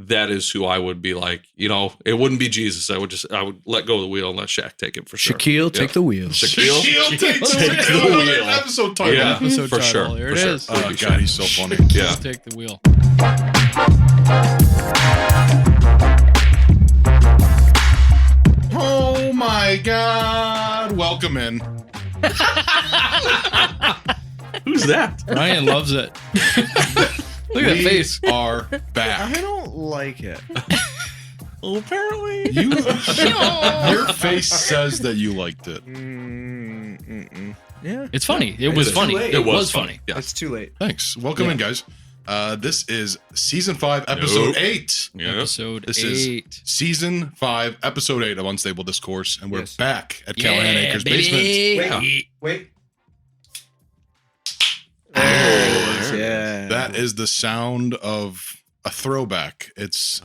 that is who I would be like. It wouldn't be Jesus. I would let go of the wheel and let Shaq take it for sure. Shaquille, take the wheel. Shaquille, take the wheel. Episode title. Yeah, Episode for title. sure. There for it sure. is. Oh, God, he's so funny. Yeah. Take the wheel. Oh, my God. Welcome in. Who's that? Ryan loves it. Look at that face. We are back. I don't like it. Well, apparently. Your face says that you liked it. Yeah, It's funny. It was It's funny. too late. It was funny. Yeah. it's too late. Thanks. Welcome in, guys. This is season 5, episode Nope. 8. Yeah. Episode This 8. is season 5, episode 8 of Unstable Discourse, and we're Yes. back at Channahon Acres basement. Wait. Oh, Yeah. That is the sound of a throwback. It's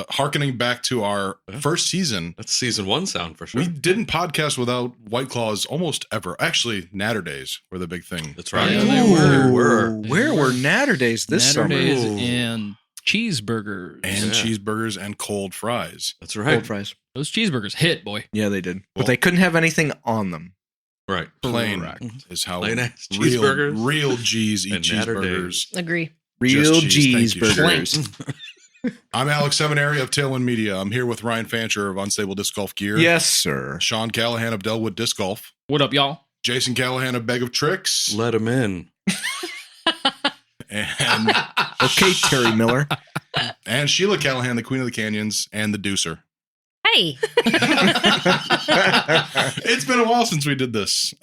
hearkening back to our first season. That's season 1 sound for sure. We didn't podcast without White Claws almost ever. Actually, Natter Days were the big thing. That's right. Yeah, they were. Where were Natter Days this summer? Saturdays Ooh. and cheeseburgers. And Yeah. cheeseburgers and cold fries. That's right. Cold fries. Those cheeseburgers hit, boy. Yeah, they did. Well- But they couldn't have anything on them. Right. Plain Correct. is how Plain ass real, cheeseburgers. real G's eat And Natter cheeseburgers. Agree. Real Just cheese, thank you. cheeseburgers. I'm Alex Seminary of Tailwind Media. I'm here with Ryan Fancher of Unstable Disc Golf Gear. Yes, sir. Sean Callahan of Delwood Disc Golf. What up, y'all? Jason Callahan of Bag of Tricks. Let him in. And, Okay, Terry Miller. and Sheila Callahan, the Queen of the Canyons, and the Deucer. Hey, It's been a while since we did this.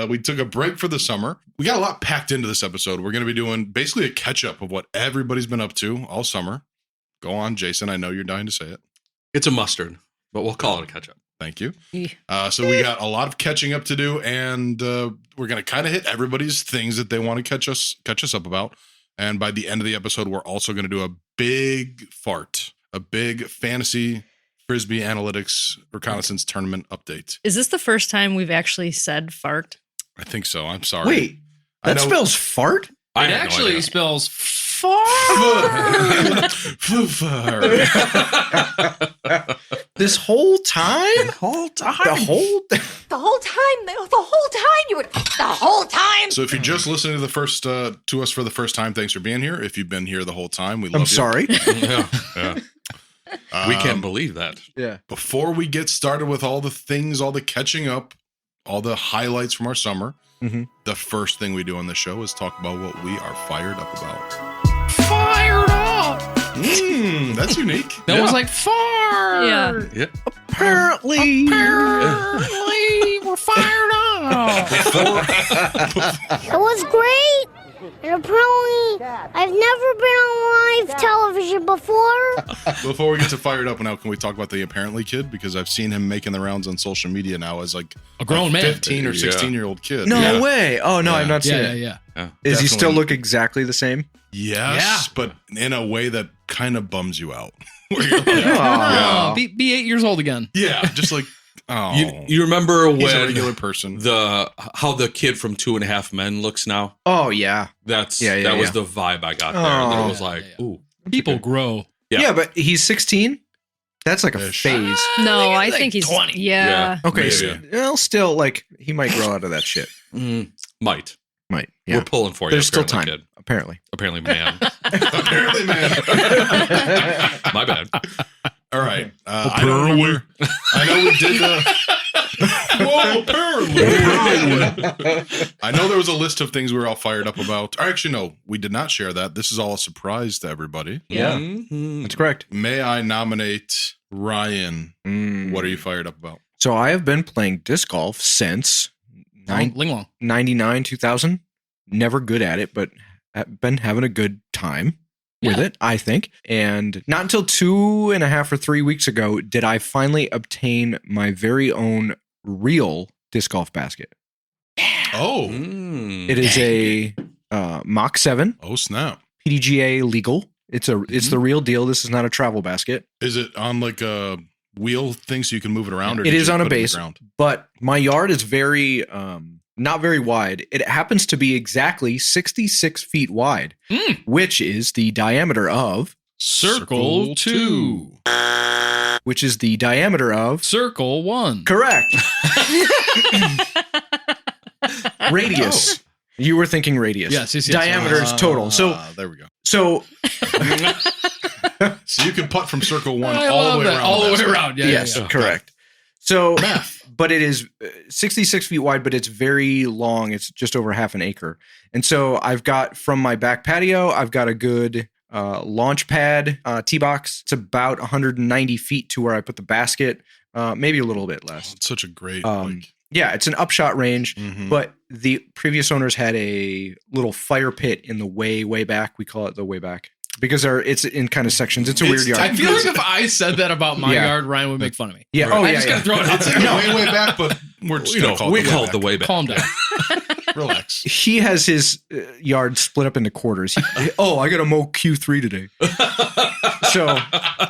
We took a break for the summer. We got a lot packed into this episode. We're going to be doing basically a catch-up of what everybody's been up to all summer. Go on, Jason. I know you're dying to say it. It's a mustard, but we'll call it a catch-up. Thank you. Yeah. So we got a lot of catching up to do, and we're going to kind of hit everybody's things that they want to catch us up about. And by the end of the episode, we're also going to do a big fantasy Frisbee analytics reconnaissance tournament update. is this the first time we've actually said fart? I think so. I'm sorry. Wait, I that know- spells fart? I It had no actually idea. spells This whole time? The whole The whole time you would. The whole time. So if you're just listening to the first to us for the first time, thanks for being here. If you've been here the whole time, we love I'm you. sorry. Yeah. We can't believe that. Yeah. Before we get started with all the things, all the catching up, all the highlights from our summer, Mhm. the first thing we do on the show is talk about what we are fired up about. fired up. That's unique. That was like fart. Yeah. Yeah. Apparently. Apparently, we're fired up. It was great. And apparently, I've never been on live television before. Before we get to fired up now, can we talk about the apparently kid? Because I've seen him making the rounds on social media now as like A grown man. 15 or Yeah. 16-year-old kid. No Yeah. way. Oh, no, I've not seen Yeah, it. yeah. Does he still Definitely. look exactly the same? Yes, but in a way that kind of bums you out. Where you're like, Oh, be 8 years old again. yeah, just like, oh, You remember he's a when regular person. how the kid from 2.5 Men looks now? Oh, yeah. That Yeah, was yeah. the vibe I got there. And Oh. it was like, Yeah. ooh. People grow. Yeah. Yeah, but he's 16? That's like a Ish. phase. No, I like think he's 20. Yeah. Okay, Maybe. so, well, still, like, he might grow out of that shit. Might. Might. Yeah. We're pulling for you. There's still apparently, time, Kid. apparently. Apparently, man. Apparently, man. My bad. All right. I know we did. Whoa, apparently. I know there was a list of things we were all fired up about. Or actually, no, we did not share that. This is all a surprise to everybody. Yeah. Mhm. That's correct. May I nominate Ryan? What are you fired up about? So I have been playing disc golf since Ling Long. 99, 2000. Never good at it, but have been having a good time with Yeah. it, I think. And not until 2.5 or 3 weeks ago did I finally obtain my very own real disc golf basket. Oh, Mm. It is a Mach 7, oh snap! PDGA legal. It's the real deal. This is not a travel basket. Is it on like a wheel thing so you can move it around? Or It did is you on a put it in the base, ground? but my yard is very not very wide. It happens to be exactly 66 feet wide, which is the diameter of Circle 2. which is the diameter of Circle 1. correct radius. You were thinking radius. Yes. Diameter is total. So there we go. so So you can putt from circle 1 I all love the way that. around. All the way basket. around. Yeah. yes, yeah. correct. So but it is 66 feet wide, but it's very long. It's just over half an acre. And so I've got from my back patio, I've got a good launch pad tee box. It's about 190 feet to where I put the basket, maybe a little bit less. It's such a great. Yeah, it's an upshot range, Mhm. but the previous owners had a little fire pit in the way back. We call it the way back because it's in kind of sections. It's a weird yard. I feel like if I said that about my Yeah. yard, Ryan would make fun of me. Yeah. Right. Oh, I yeah. just gotta throw it out It's there. way back, but we're just gonna call it. call it the way back. Calm down. Relax. He has his yard split up into quarters. I got to mow Q3 today. So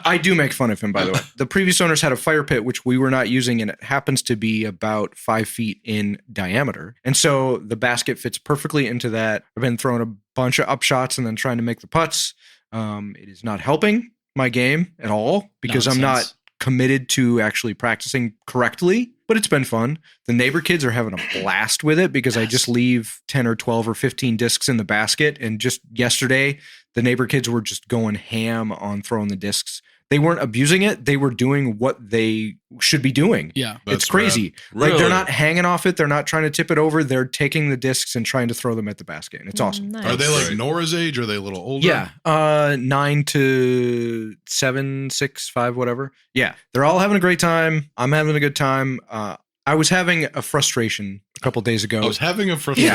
I do make fun of him, by the way. The previous owners had a fire pit, which we were not using, and it happens to be about 5 feet in diameter. And so the basket fits perfectly into that. I've been throwing a bunch of upshots and then trying to make the putts. It is not helping my game at all because I'm not Nonsense. committed to actually practicing correctly, but it's been fun. The neighbor kids are having a blast with it because I just leave 10 or 12 or 15 discs in the basket. And just yesterday, the neighbor kids were just going ham on throwing the discs. They weren't abusing it. They were doing what they should be doing. Yeah. It's crazy. rad. Like they're Really? not hanging off it. They're not trying to tip it over. They're taking the discs and trying to throw them at the basket. And it's awesome. Nice. Are they like Great. Nora's age? Or are they a little older? Yeah. 9 to 7, 6, 5, whatever. Yeah. They're all having a great time. I'm having a good time. I was having a frustration a couple days ago I was having a frustration.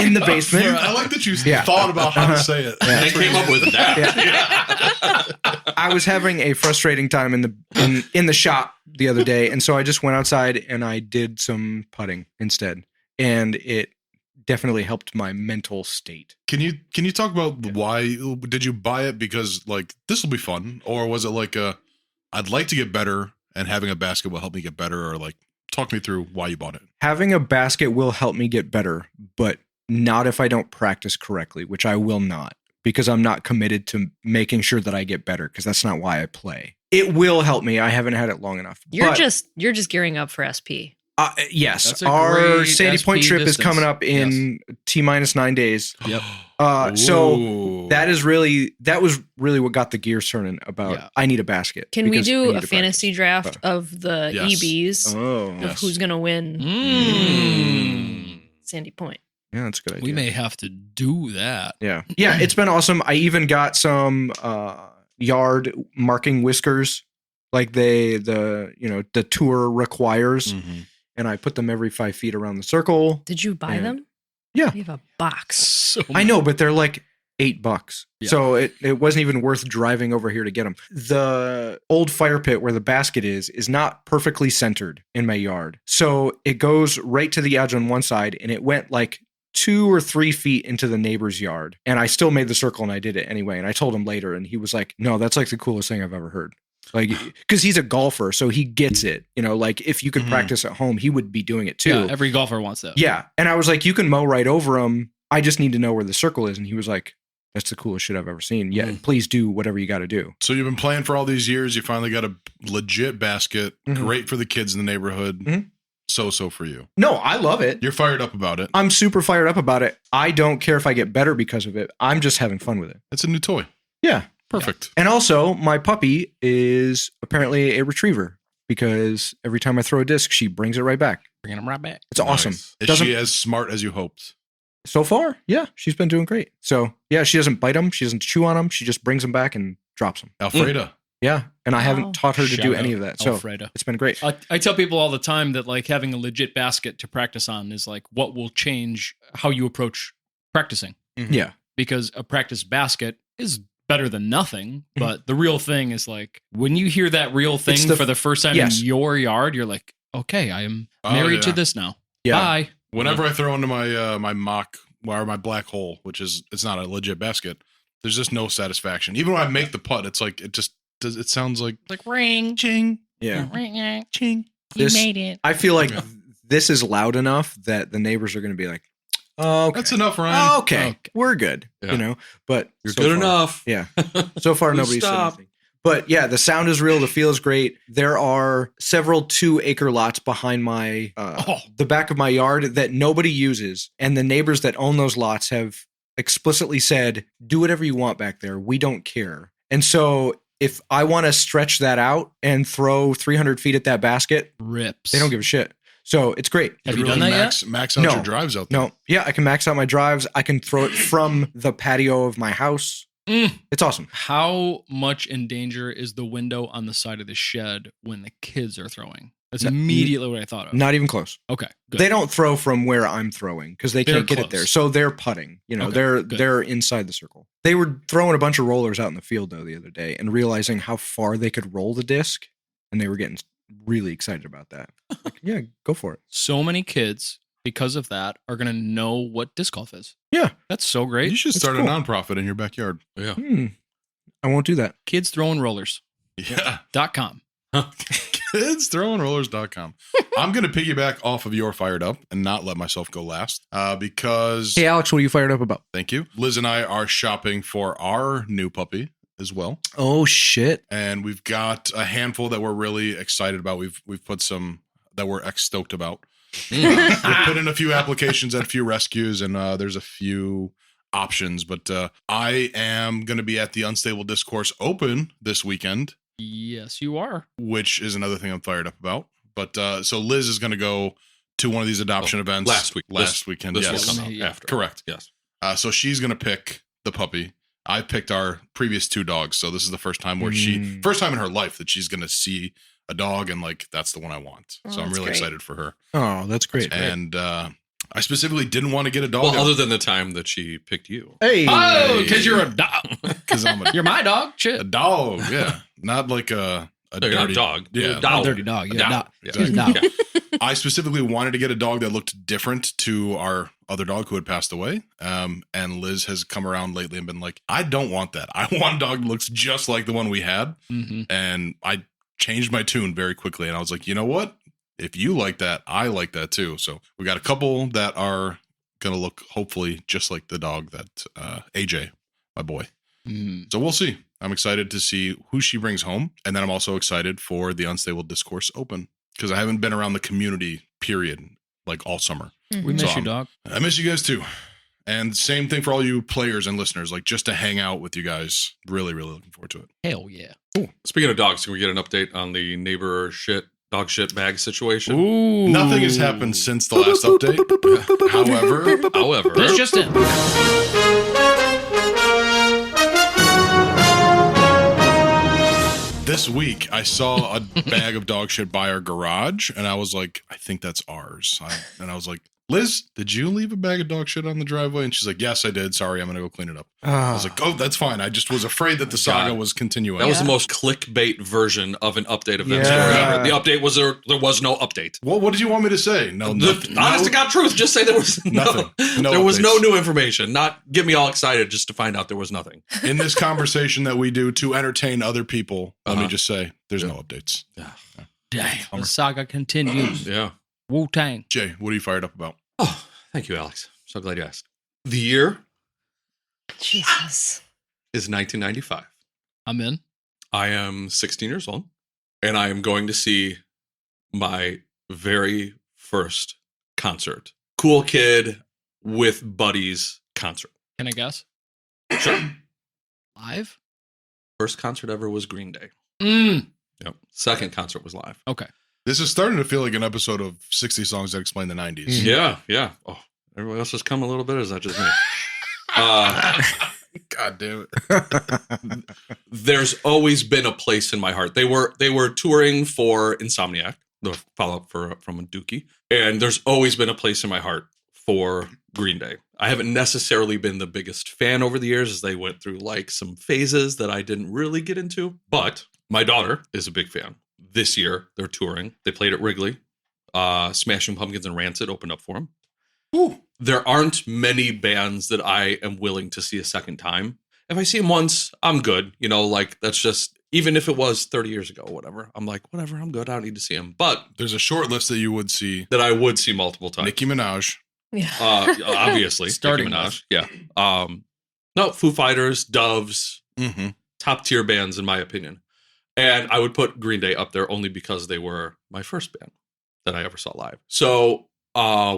in the basement. I like that you Yeah. thought about how to say it. They came up with that. I was having a frustrating time in the shop the other day, and so I just went outside and I did some putting instead, and it definitely helped my mental state. Can you talk about why did you buy it? Because like this will be fun, or was it like I'd like to get better and having a basket will help me get better, or like talk me through why you bought it? Having a basket will help me get better, but not if I don't practice correctly, which I will not, because I'm not committed to making sure that I get better, because that's not why I play. It will help me. I haven't had it long enough. You're But, just gearing up for SP. yes, That's a our great Sandy Point SP trip is distance. coming up in T-9 days. Yep. So Ooh. that was really what got the gears turning about. Yeah. I need a basket. Can we because I do need a to fantasy practice. draft of the Yes. EBs Oh, of Yes. who's gonna win Mm. Sandy Point? yeah, that's a good idea. We may have to do that. Yeah, it's been awesome. I even got some yard marking whiskers, like the tour requires, Mhm. and I put them every 5 feet around the circle. Did you buy And- them? Yeah. We have a box. So I know, but they're like $8. Yeah. So it wasn't even worth driving over here to get them. The old fire pit where the basket is not perfectly centered in my yard. So it goes right to the edge on one side, and it went like 2 or 3 feet into the neighbor's yard. And I still made the circle and I did it anyway. And I told him later, and he was like, no, that's like the coolest thing I've ever heard. Like, because he's a golfer, so he gets it. Like if you could Mhm. practice at home, he would be doing it too. Yeah, every golfer wants that. Yeah. And I was like, you can mow right over them. I just need to know where the circle is. And he was like, that's the coolest shit I've ever seen. Yeah. Please do whatever you got to do. So you've been playing for all these years. You finally got a legit basket. Mhm. Great for the kids in the neighborhood. Mhm. So for you. No, I love it. You're fired up about it. I'm super fired up about it. I don't care if I get better because of it. I'm just having fun with it. It's a new toy. Yeah. Perfect. And also, my puppy is apparently a retriever because every time I throw a disc, she brings it right back. Bringing them right back. It's awesome. Nice. Is Doesn't- she as smart as you hoped? So far, yeah, she's been doing great. So, yeah, she doesn't bite them. She doesn't chew on them. She just brings them back and drops them. Alfreda. Yeah. And I Wow. haven't taught her to Shout do out any of that. So Alfredo. it's been great. I tell people all the time that like having a legit basket to practice on is like what will change how you approach practicing. Yeah. Because a practice basket is better than nothing, but the real thing is like when you hear that real thing It's the- for the first time yes. in your yard, you're like, okay, I am Oh, married yeah. to this now. Yeah. Bye. Whenever I throw into my my mock or my black hole, which is it's not a legit basket, there's just no satisfaction. Even when I make the putt, it's like it just does. It sounds like Ring. ching, Yeah. ching. This- it. I feel like Yeah. this is loud enough that the neighbors are going to be like, Oh, okay. That's enough, Ryan. Okay. We're good. Yeah. You know, but You're so good far- enough. Yeah. So far, Please nobody's said stop. anything. But yeah, the sound is real. The feel is great. There are several 2-acre lots behind my the back of my yard that nobody uses, and the neighbors that own those lots have explicitly said, "Do whatever you want back there. We don't care." And so, if I want to stretch that out and throw 300 feet at that basket, Rips. they don't give a shit. So it's great. Have You you done really that yet? max out No. your drives out there. No, yeah, I can max out my drives. I can throw it from the patio of my house. It's awesome. How much in danger is the window on the side of the shed when the kids are throwing? That's No, immediately what I thought of. Not even close. Okay, good. They don't throw from where I'm throwing because they They're can't get it there. close. So they're putting. You know, Okay, they're good. they're inside the circle. They were throwing a bunch of rollers out in the field though the other day and realizing how far they could roll the disc, and they were getting really excited about that. Like, yeah, go for it. So many kids, because of that, are going to know what disc golf is. Yeah. That's so great. You should That's start cool. a nonprofit in your backyard. Yeah. I won't do that. Kids throwing rollers. Yeah. .com. KidsThrowingRollers.com. I'm going to piggyback off of your fired up and not let myself go last because, Hey, Alex, what are you fired up about? thank you. Liz and I are shopping for our new puppy as well. Oh shit! And we've got a handful that we're really excited about. We've put some that we're stoked about. We've put in a few applications at a few rescues, and there's a few options. But I am going to be at the Unstable Discourse Open this weekend, Yes, you are. which is another thing I'm fired up about. But so Liz is going to go to one of these adoption events last week. Last weekend, This yes. will come out Yeah. after. Correct. Yes. So she's going to pick the puppy. I picked our previous 2 dogs, so this is the first time where first time in her life that she's going to see a dog, and like that's the one I want. Oh, So I'm that's really great. excited for her. Oh, that's great. And I specifically didn't want to get a dog Well, other than the time that she picked you. Hey, Oh, because you're a dog. because I'm You're my dog. a Shit. dog. Yeah, not like a No, you're not dirty a dog. Yeah, You're a A dog. dirty dog. Yeah, Dog. dog. Yeah. She's a dog. Yeah. I specifically wanted to get a dog that looked different to our other dog who had passed away. And Liz has come around lately and been like, I don't want that. I want a dog that looks just like the one we had. Mm-hmm. And I changed my tune very quickly. And I was like, you know what? If you like that, I like that too. So we got a couple that are going to look hopefully just like the dog that AJ, my boy. Mm. So we'll see. I'm excited to see who she brings home. And then I'm also excited for the Unstable Discourse Open because I haven't been around the community, period, like all summer. We miss So you, I'm- dog. I miss you guys too. And same thing for all you players and listeners, like just to hang out with you guys. Really, really looking forward to it. Hell yeah. Speaking of dogs, can we get an update on the neighbor dog shit bag situation? Ooh. Nothing has happened since the last update. However, This just in. this week I saw a bag of dog shit by our garage, and I was like, I think that's ours. And I was like, Liz, did you leave a bag of dog shit on the driveway? And she's like, yes, I did. Sorry, I'm going to go clean it up. I was like, oh, that's fine. I just was afraid that the saga was continuing. That was the most clickbait version of an update of that Yeah. story ever. The update was there was no update. Well, what did you want me to say? No, The honest to God truth, just say there was Nothing. No there was no updates. new information. Not get me all excited just to find out there was nothing. In this conversation that we do to entertain other people, let me Uh-huh. just say there's no updates. Damn. The saga continues. Yeah. Wu Tang. Jay, what are you fired up about? Oh, thank you, Alex. So glad you asked. The year Jesus. is 1995. I'm in. I am 16 years old, and I am going to see my very first concert. Cool kid with buddies concert. Can I guess? Sure. Live? First concert ever was Green Day. Mm. Yep. Second concert was live. Okay. This is starting to feel like an episode of 60 Songs That Explain the 90s. Yeah, yeah. Oh, everybody else has come a little bit, or is that just me? God damn it. There's always been a place in my heart. They were touring for Insomniac, the follow-up from a Dookie, and there's always been a place in my heart for Green Day. I haven't necessarily been the biggest fan over the years as they went through like some phases that I didn't really get into, but my daughter is a big fan. This year, they're touring. They played at Wrigley. Smashing Pumpkins and Rancid opened up for them. Ooh. There aren't many bands that I am willing to see a second time. If I see them once, I'm good. You know, like that's just, even if it was 30 years ago or whatever, I'm like, whatever, I'm good. I don't need to see them. But There's a short list that you would see. that I would see multiple times. Nicki Minaj, Obviously. Starting Nicki Minaj. Yeah. No, Foo Fighters, Doves, top tier bands in my opinion. And I would put Green Day up there only because they were my first band that I ever saw live. So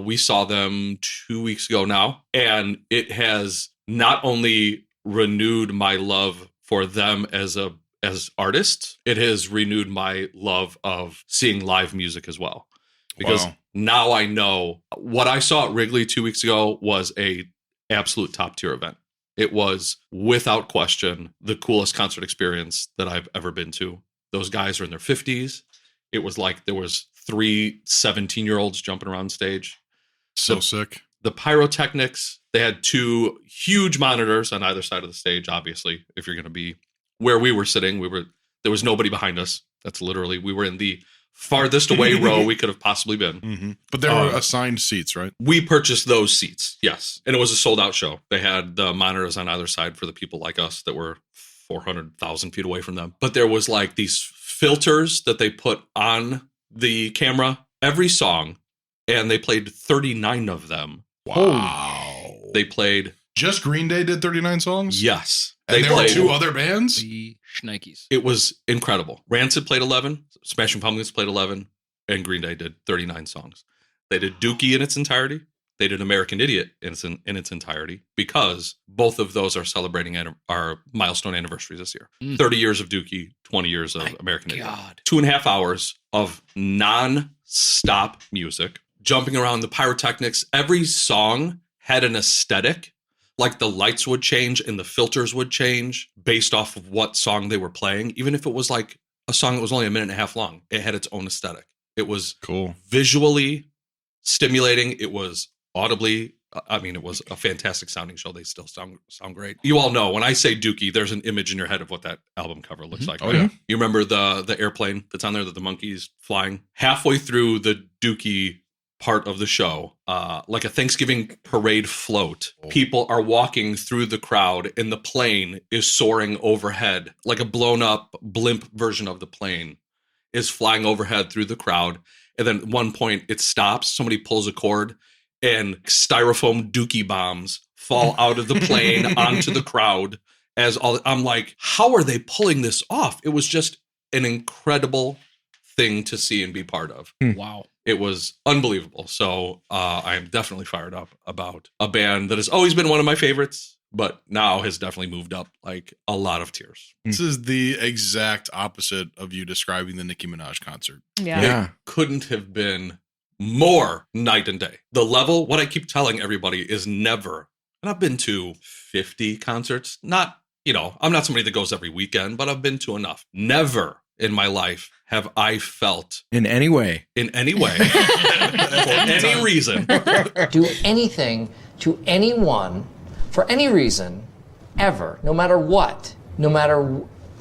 we saw them 2 weeks ago now, and it has not only renewed my love for them as artists, it has renewed my love of seeing live music as well. Because now I know what I saw at Wrigley 2 weeks ago was a absolute top tier event. It was without question the coolest concert experience that I've ever been to. Those guys are in their 50s. It was like there was 3 17-year-olds jumping around stage. So sick. The pyrotechnics, they had 2 huge monitors on either side of the stage, obviously. If you're going to be where we were sitting, there was nobody behind us. That's literally, we were in the farthest away row we could have possibly been. But there were assigned seats, right? We purchased those seats, yes. And it was a sold-out show. They had the monitors on either side for the people like us that were 400,000 feet away from them. But there was like these filters that they put on the camera every song, and they played 39 of them. Wow. They played... Just Green Day did 39 songs? Yes. And there were 2 other bands? The Schnikes. It was incredible. Rancid played 11, Smashing Pumpkins played 11, and Green Day did 39 songs. They did Dookie in its entirety. They did American Idiot in its entirety, because both of those are celebrating our milestone anniversaries this year. 30 years of Dookie, 20 years of American Idiot. 2.5 hours of non-stop music, jumping around, the pyrotechnics. Every song had an aesthetic. Like the lights would change and the filters would change based off of what song they were playing. Even if it was like a song that was only 1.5 minutes long, it had its own aesthetic. It was cool, visually stimulating. It was audibly, it was a fantastic sounding show. They still sound great. You all know when I say Dookie, there's an image in your head of what that album cover looks like. Oh, yeah. You remember the airplane that's on there that the monkey's flying? Halfway through the Dookie part of the show, like a Thanksgiving parade float, people are walking through the crowd and the plane is soaring overhead, like a blown up blimp version of the plane is flying overhead through the crowd. And then at one point it stops, somebody pulls a cord, and styrofoam Dookie bombs fall out of the plane onto the crowd. I'm like, how are they pulling this off? It was just an incredible thing to see and be part of. Wow. It was unbelievable. So I am definitely fired up about a band that has always been one of my favorites, but now has definitely moved up like a lot of tiers. This is the exact opposite of you describing the Nicki Minaj concert. It couldn't have been more night and day. The level, what I keep telling everybody is never, and I've been to 50 concerts, not, I'm not somebody that goes every weekend, but I've been to enough. Never in my life have I felt in any way, for any reason, do anything to anyone for any reason ever, no matter what, no matter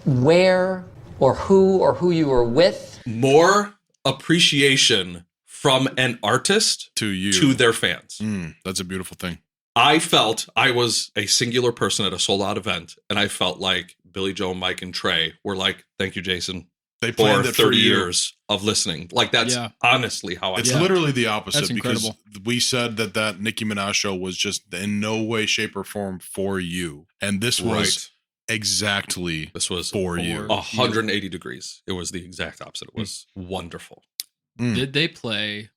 where or who you were with. More appreciation from an artist to their fans. That's a beautiful thing. I felt I was a singular person at a sold-out event, and I felt like Billy Joe, Mike, and Trey were like, thank you, Jason, they for 30 years of listening. Like, that's honestly how I felt. It's literally the opposite, because we said that Nicki Minaj show was just in no way, shape, or form for you. And this was exactly for you. 180 degrees. It was the exact opposite. It was wonderful. Did they play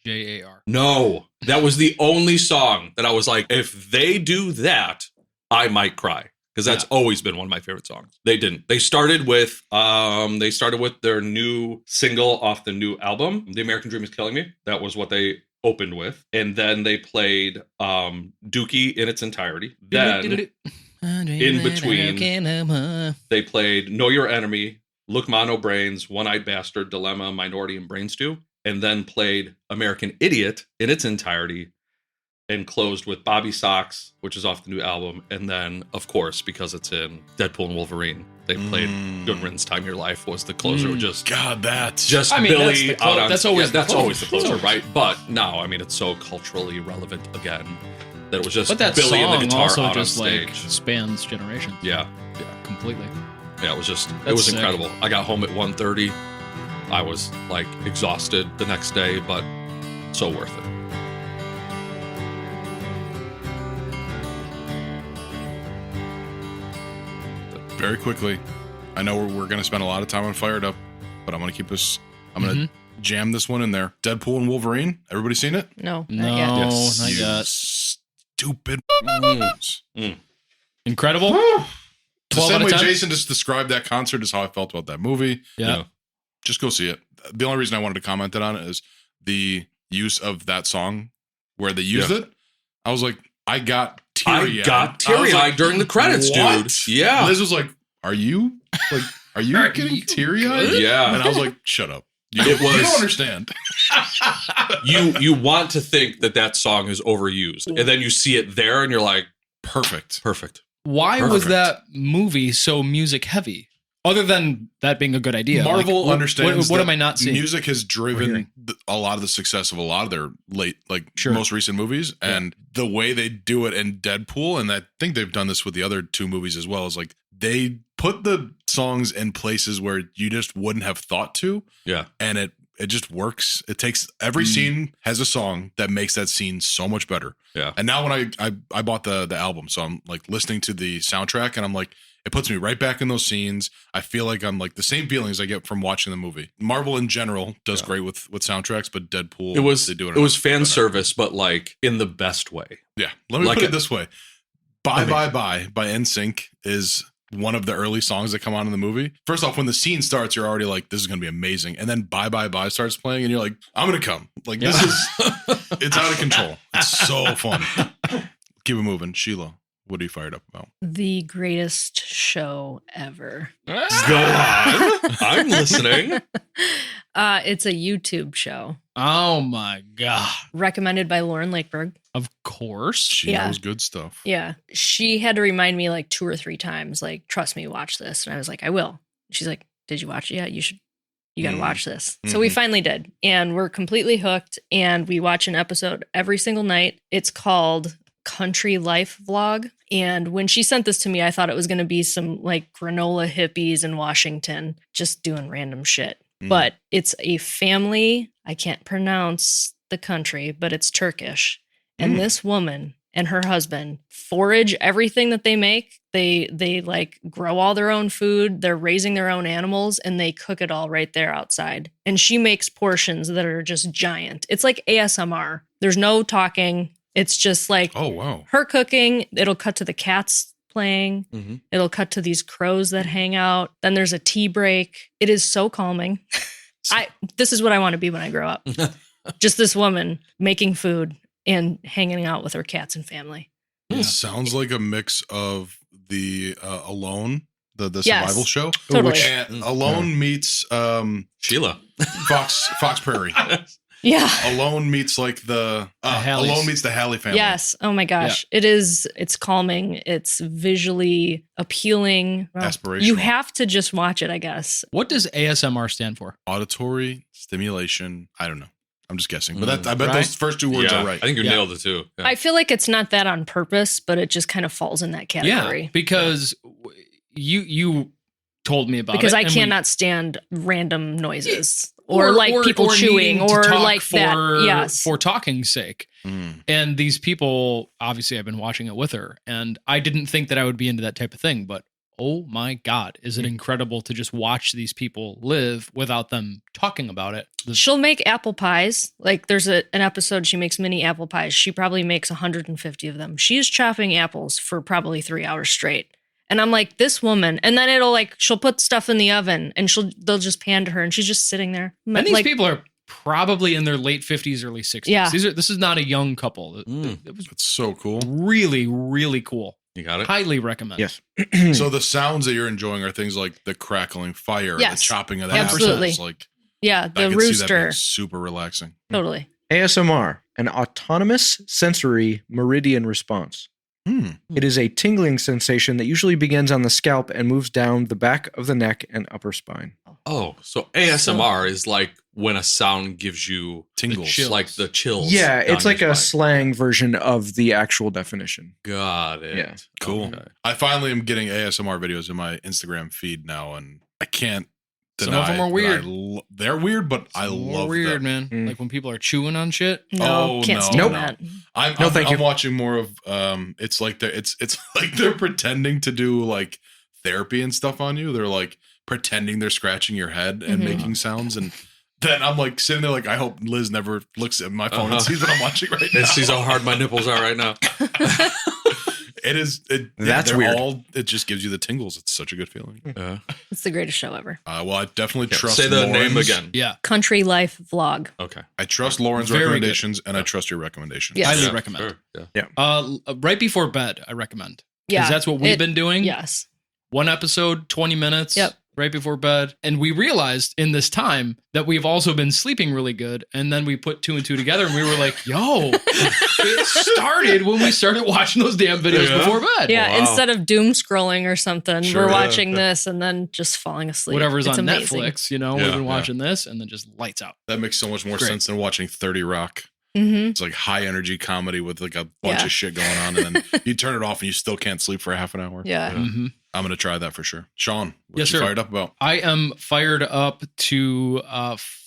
JAR? No, that was the only song that I was like, if they do that, I might cry, because that's always been one of my favorite songs. They didn't. They started with their new single off the new album, The American Dream Is Killing Me. That was what they opened with, and then they played Dookie in its entirety. Then in between, they played Know Your Enemy, Look Mono Brains, One-Eyed Bastard, Dilemma, Minority, and Brain Stew, and then played American Idiot in its entirety, and closed with Bobby Socks, which is off the new album. And then, of course, because it's in Deadpool and Wolverine, they played Good Riddance, Time of Your Life was the closer. Billy out on... That's always the closer, right? But now, it's so culturally relevant again that it was just Billy and the guitar also out just on stage. like spans generations. Yeah, completely. Yeah, it was incredible. I got home at 1:30. I was like exhausted the next day, but so worth it. very quickly. I know we're going to spend a lot of time on Fired Up, but I'm going to keep this. I'm going to jam this one in there. Deadpool and Wolverine. Everybody seen it? No, No, not yet. Yes. not You yet. stupid. Incredible. The 12 same out of way 10? Jason just described that concert is how I felt about that movie. Yeah. Just go see it. The only reason I wanted to comment on it is the use of that song where they used it. I was like, I got teary-eyed. I got teary-eyed during the credits, "What?" dude. Yeah. Liz was like, Are you getting teary-eyed? Yeah. And I was like, shut up. You It was- you don't understand. You want to think that song is overused, and then you see it there, and you're like, Perfect. Why was Perfect. that movie so music heavy? Other than that being a good idea. Marvel what- understands What that am I not seeing? music has We're driven hearing. a lot of the success of a lot of their Sure. most recent movies, and the way they do it in Deadpool, and I think they've done this with the other two movies as well, is like they put the songs in places where you just wouldn't have thought to, yeah. and it just works. It takes every scene has a song that makes that scene so much better. Yeah. And now when I bought the album, so I'm like listening to the soundtrack, and I'm like, it puts me right back in those scenes. I feel like I'm like the same feelings I get from watching the movie. Marvel in general does great with soundtracks, but Deadpool, It was they do it was much fan better. service, but like in the best way. Yeah. Let me Like put it a- this way. Bye Bye Bye by NSYNC is one of the early songs that come on in the movie. First off, when the scene starts, you're already like, this is going to be amazing. And then Bye Bye Bye starts playing, and you're like, I'm going to come. Like, this is, it's out of control. It's so fun. Keep it moving. Sheila, what are you fired up about? The greatest show ever. Go on. I'm listening. It's a YouTube show Oh my God. recommended by Lauren Lakeberg. Of course. She Yeah. knows good stuff. Yeah. She had to remind me like 2 or 3 times, like, trust me, watch this. And I was like, I will. She's like, did you watch it yet? You got to watch this. So we finally did. And we're completely hooked. And we watch an episode every single night. It's called Country Life Vlog. And when she sent this to me, I thought it was going to be some like granola hippies in Washington just doing random shit. But it's a family. I can't pronounce the country, but it's Turkish. And this woman and her husband forage everything that they make. They like grow all their own food. They're raising their own animals, and they cook it all right there outside. And she makes portions that are just giant. It's like ASMR. There's no talking. It's just like Oh, wow. her cooking. It'll cut to the cats playing. Mm-hmm. It'll cut to these crows that hang out. Then there's a tea break. It is so calming. This is what I want to be when I grow up. Just this woman making food and hanging out with her cats and family. It sounds like a mix of the Alone, the Yes. survival show. Totally. And Alone meets Sheila. Fox Prairie. Yeah. Alone meets like the Halleys. Alone meets the Halley family. Yes. Oh my gosh. It's calming. It's visually appealing. Aspirational. You have to just watch it, I guess. What does ASMR stand for? Auditory stimulation. I don't know. I'm just guessing. But I bet Right. those first two words Yeah, are right. I think you Yeah. nailed it too. Yeah. I feel like it's not that on purpose, but it just kind of falls in that category. Yeah, because you told me about Because it. I and we- cannot stand random noises Or- or like or- people or chewing needing to or talk like for, that. Yes. for talking's sake. Mm. And these people, obviously, I've been watching it with her, and I didn't think that I would be into that type of thing, but oh my God, is it incredible to just watch these people live without them talking about it? She'll make apple pies. Like there's an episode she makes mini apple pies. She probably makes 150 of them. She's chopping apples for probably 3 hours straight. And I'm like, this woman, and then she'll put stuff in the oven and they'll just pan to her and she's just sitting there. And these Like, people are probably in their late 50s, early 60s. Yeah. This is not a young couple. It was It's so cool. really, really cool. You got it? Highly recommend. Yes. So the sounds that you're enjoying are things like the crackling fire, Yes. the chopping of the Absolutely. apples. Like yeah, I the can see that rooster. being super relaxing. Totally. ASMR, an autonomous sensory meridian response. It is a tingling sensation that usually begins on the scalp and moves down the back of the neck and upper spine. Oh, so ASMR is like when a sound gives you Tingles. like the chills. Yeah, down it's like your a spine. slang version of the actual definition. Got it. Yeah. Cool. Okay. I finally am getting ASMR videos in my Instagram feed now, and I can't Some deny of them are that weird. they're weird, but I More love weird, them. man. Like when people are chewing on shit. No, Oh, can't no, stand Nope. that. No, thank I'm you. watching more of it's like it's like they're pretending to do like therapy and stuff on you. They're like pretending they're scratching your head and making sounds. And then I'm like sitting there like, I hope Liz never looks at my phone and sees what I'm watching right now. And sees how hard my nipples are right now. That's weird. It just gives you the tingles. It's such a good feeling. It's the greatest show ever. Well, I definitely trust Say the name Lauren's. again. Yeah. Country Life Vlog. Okay. I trust Lauren's Very recommendations and I trust your recommendations. Yes. Highly Yeah, recommend. sure, yeah. Right before bed, I recommend. Yeah. Because that's what we've been doing. Yes. One episode, 20 minutes. Yep. Right before bed. And we realized in this time that we've also been sleeping really good. And then we put 2 and 2 together and we were like, yo, it started when we started watching those damn videos before bed. Yeah. Wow. Instead of doom scrolling or something, Sure, we're yeah. watching this and then just falling asleep. Whatever's It's on amazing. Netflix, we've been watching this and then just lights out. That makes so much more Great. sense than watching 30 Rock. Mm-hmm. It's like high energy comedy with like a bunch of shit going on. And then you turn it off and you still can't sleep for half an hour. Yeah. Mm-hmm. I'm going to try that for sure. Sean, what Yes, you sir. fired up about? I am fired up to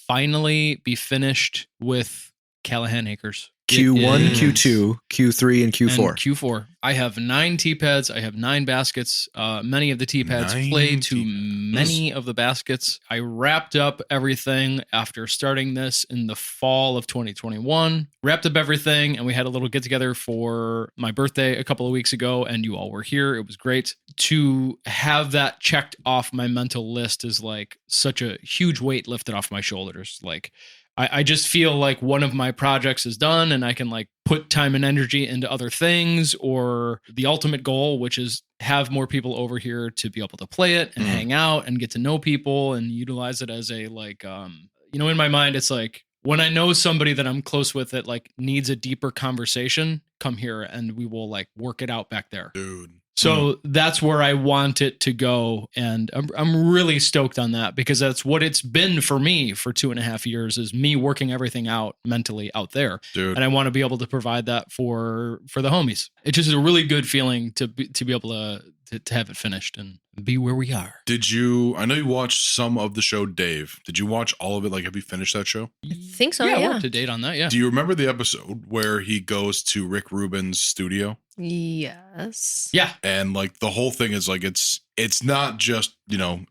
finally be finished with Callahan Acres. Q1, It is- Q2, Q3, and Q4. And Q4. I have 9 tea pads. I have 9 baskets. Many of the tea pads 9 play tea to pads. many of the baskets. I wrapped up everything after starting this in the fall of 2021. Wrapped up everything, and we had a little get together for my birthday a couple of weeks ago, and you all were here. It was great. To have that checked off my mental list is like such a huge weight lifted off my shoulders. Like, I just feel like one of my projects is done and I can like put time and energy into other things, or the ultimate goal, which is have more people over here to be able to play it and hang out and get to know people and utilize it as a like, in my mind, it's like when I know somebody that I'm close with that like needs a deeper conversation, come here and we will like work it out back there. Dude. So that's where I want it to go. And I'm really stoked on that because that's what it's been for me for 2.5 years, is me working everything out mentally out there. Dude. And I want to be able to provide that for the homies. It's just a really good feeling to be able to have it finished and be where we are. I know you watched some of the show Dave. Did you watch all of it? Like, have you finished that show? I think so. We're Yeah. up to date on that. Yeah. Do you remember the episode where he goes to Rick Rubin's studio? Yes. Yeah. And like the whole thing is like, it's not just,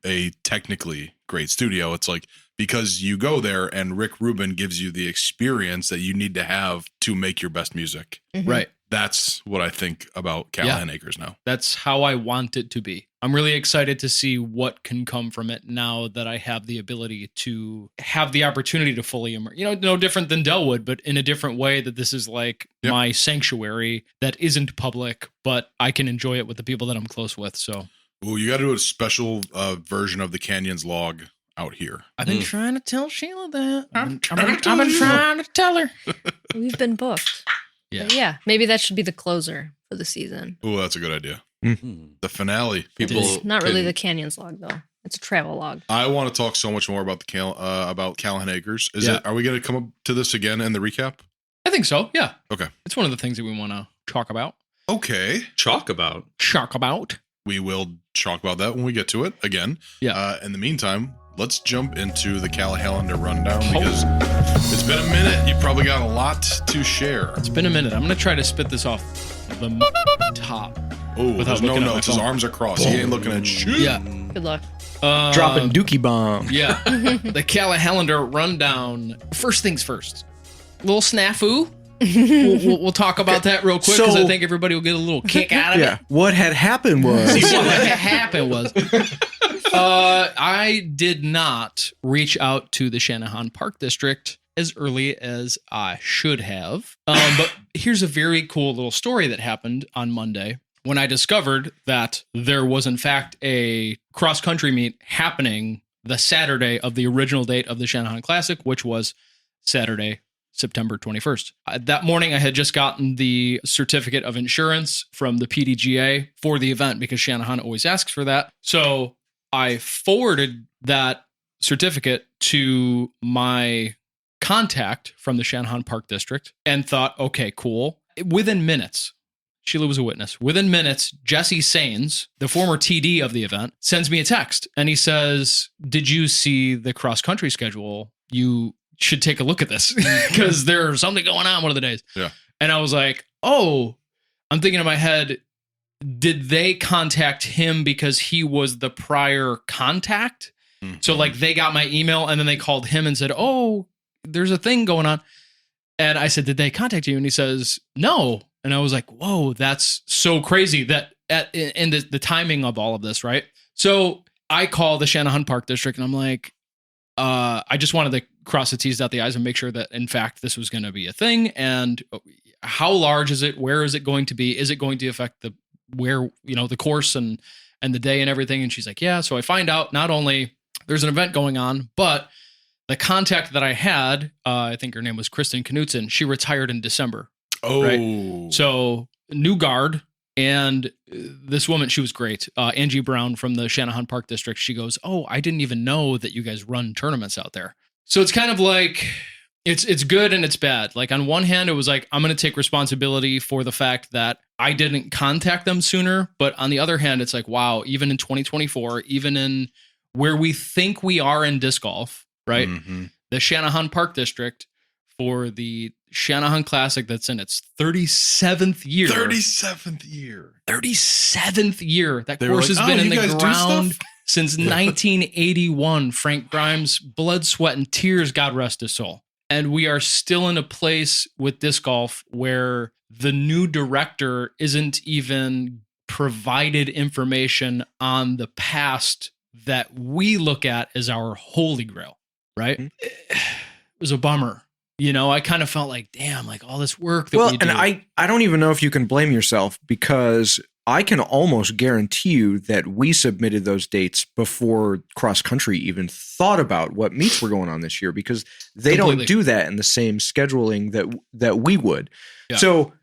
a technically great studio. It's like, because you go there and Rick Rubin gives you the experience that you need to have to make your best music. Mhm. Right. That's what I think about Callahan Acres now. That's how I want it to be. I'm really excited to see what can come from it now that I have the ability to have the opportunity to fully immerse. No different than Delwood, but in a different way, that this is like my sanctuary that isn't public, but I can enjoy it with the people that I'm close with. So, Ooh, you got to do a special version of the Canyons log out here. I've been trying to tell Sheila that. I've been you. trying to tell her. We've been booked. Yeah. But yeah. Maybe that should be the closer for the season. Ooh, that's a good idea. The finale. People It's not really can- the Canyons log though. It's a travel log. I want to talk so much more about about Callahan Acres. Are we going to come up to this again in the recap? I think so. Yeah. Okay. It's one of the things that we want to talk about. Okay. Chalk about. We will talk about that when we get to it again. Yeah. In the meantime, let's jump into the Callahan rundown because it's been a minute. You probably got a lot to share. It's been a minute. I'm going to try to spit this off the top. Oh, Without there's no looking at my notes. His phone. arms are crossed. He ain't looking at shit. Yeah. Good luck. Dropping dookie bomb. Yeah. The Callahan rundown. First things first. Little snafu. We'll talk about that real quick because I So- think everybody will get a little kick out of Yeah. it. What had happened was What happened was I did not reach out to the Channahon Park District as early as I should have. But here's a very cool little story that happened on Monday when I discovered that there was, in fact, a cross-country meet happening the Saturday of the original date of the Channahon Classic, which was Saturday, September 21st. That morning, I had just gotten the certificate of insurance from the PDGA for the event because Channahon always asks for that. So I forwarded that certificate to my contact from the Channahon Park District and thought, okay, cool. Within minutes, Sheila was a witness. Within minutes, Jesse Sains, the former TD of the event, sends me a text and he says, "Did you see the cross-country schedule? You should take a look at this because there's something going on one of the days." Yeah. And I was like, oh, I'm thinking in my head, did they contact him because he was the prior contact? So like they got my email and then they called him and said, oh, there's a thing going on. And I said, did they contact you? And he says, no. And I was like, whoa, that's so crazy that in the timing of all of this, right? So I call the Channahon Park District and I'm like, I just wanted to cross the T's, dot the I's and make sure that in fact this was going to be a thing. And how large is it? Where is it going to be? Is it going to affect the course and the day and everything? And she's like, yeah. So I find out not only there's an event going on, but the contact that I had, I think her name was Kristen Knutson, she retired in December. Oh, right? So new guard. And this woman, she was great. Angie Brown from the Channahon Park District. She goes, oh, I didn't even know that you guys run tournaments out there. So it's kind of like, it's good and it's bad. Like on one hand, it was like, I'm going to take responsibility for the fact that I didn't contact them sooner. But on the other hand, it's like, wow, even in 2024, even in where we think we are in disc golf, right? Mm-hmm. The Channahon Park District for the Channahon Classic that's in its 37th year. 37th year. 37th year. That They course were like, has been "Oh, in you the guys do ground stuff?" since 1981. Frank Grimes, blood, sweat, and tears, God rest his soul. And we are still in a place with disc golf where the new director isn't even provided information on the past that we look at as our holy grail, right? Mm-hmm. It was a bummer. You know, I kind of felt like, damn, like all this work that we do. And I don't even know if you can blame yourself, because I can almost guarantee you that we submitted those dates before cross country even thought about what meets were going on this year, because they Completely. don't do that in the same scheduling that we would. Yeah. So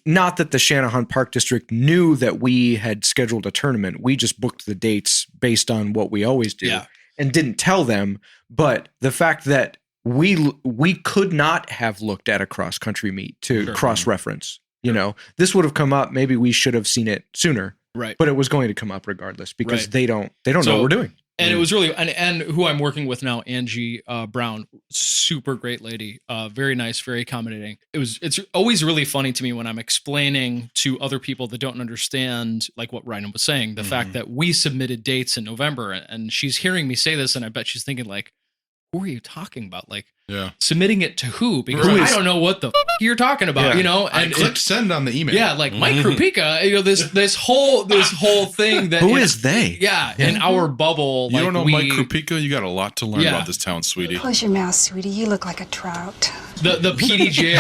not that the Channahon Park District knew that we had scheduled a tournament. We just booked the dates based on what we always do and didn't tell them. But the fact that we could not have looked at a cross country meet to cross reference. You know, this would have come up. Maybe we should have seen it sooner, right? But it was going to come up regardless, because Right. they don't know what we're doing. And it was really, and who I'm working with now, Angie Brown, super great lady, very nice, very accommodating. It's always really funny to me when I'm explaining to other people that don't understand, like what Ryan was saying, the fact that we submitted dates in November, and she's hearing me say this, and I bet she's thinking like, who are you talking about? Like, submitting it to who? Because I don't know what the you're talking about, you know? And I clicked send on the email. Yeah, like Mike Krupika, you know, this whole thing that Who is they? Yeah, in our bubble. You like don't know Mike Krupika? You got a lot to learn Yeah. about this town, sweetie. Close your mouth, sweetie. You look like a trout. the PDJ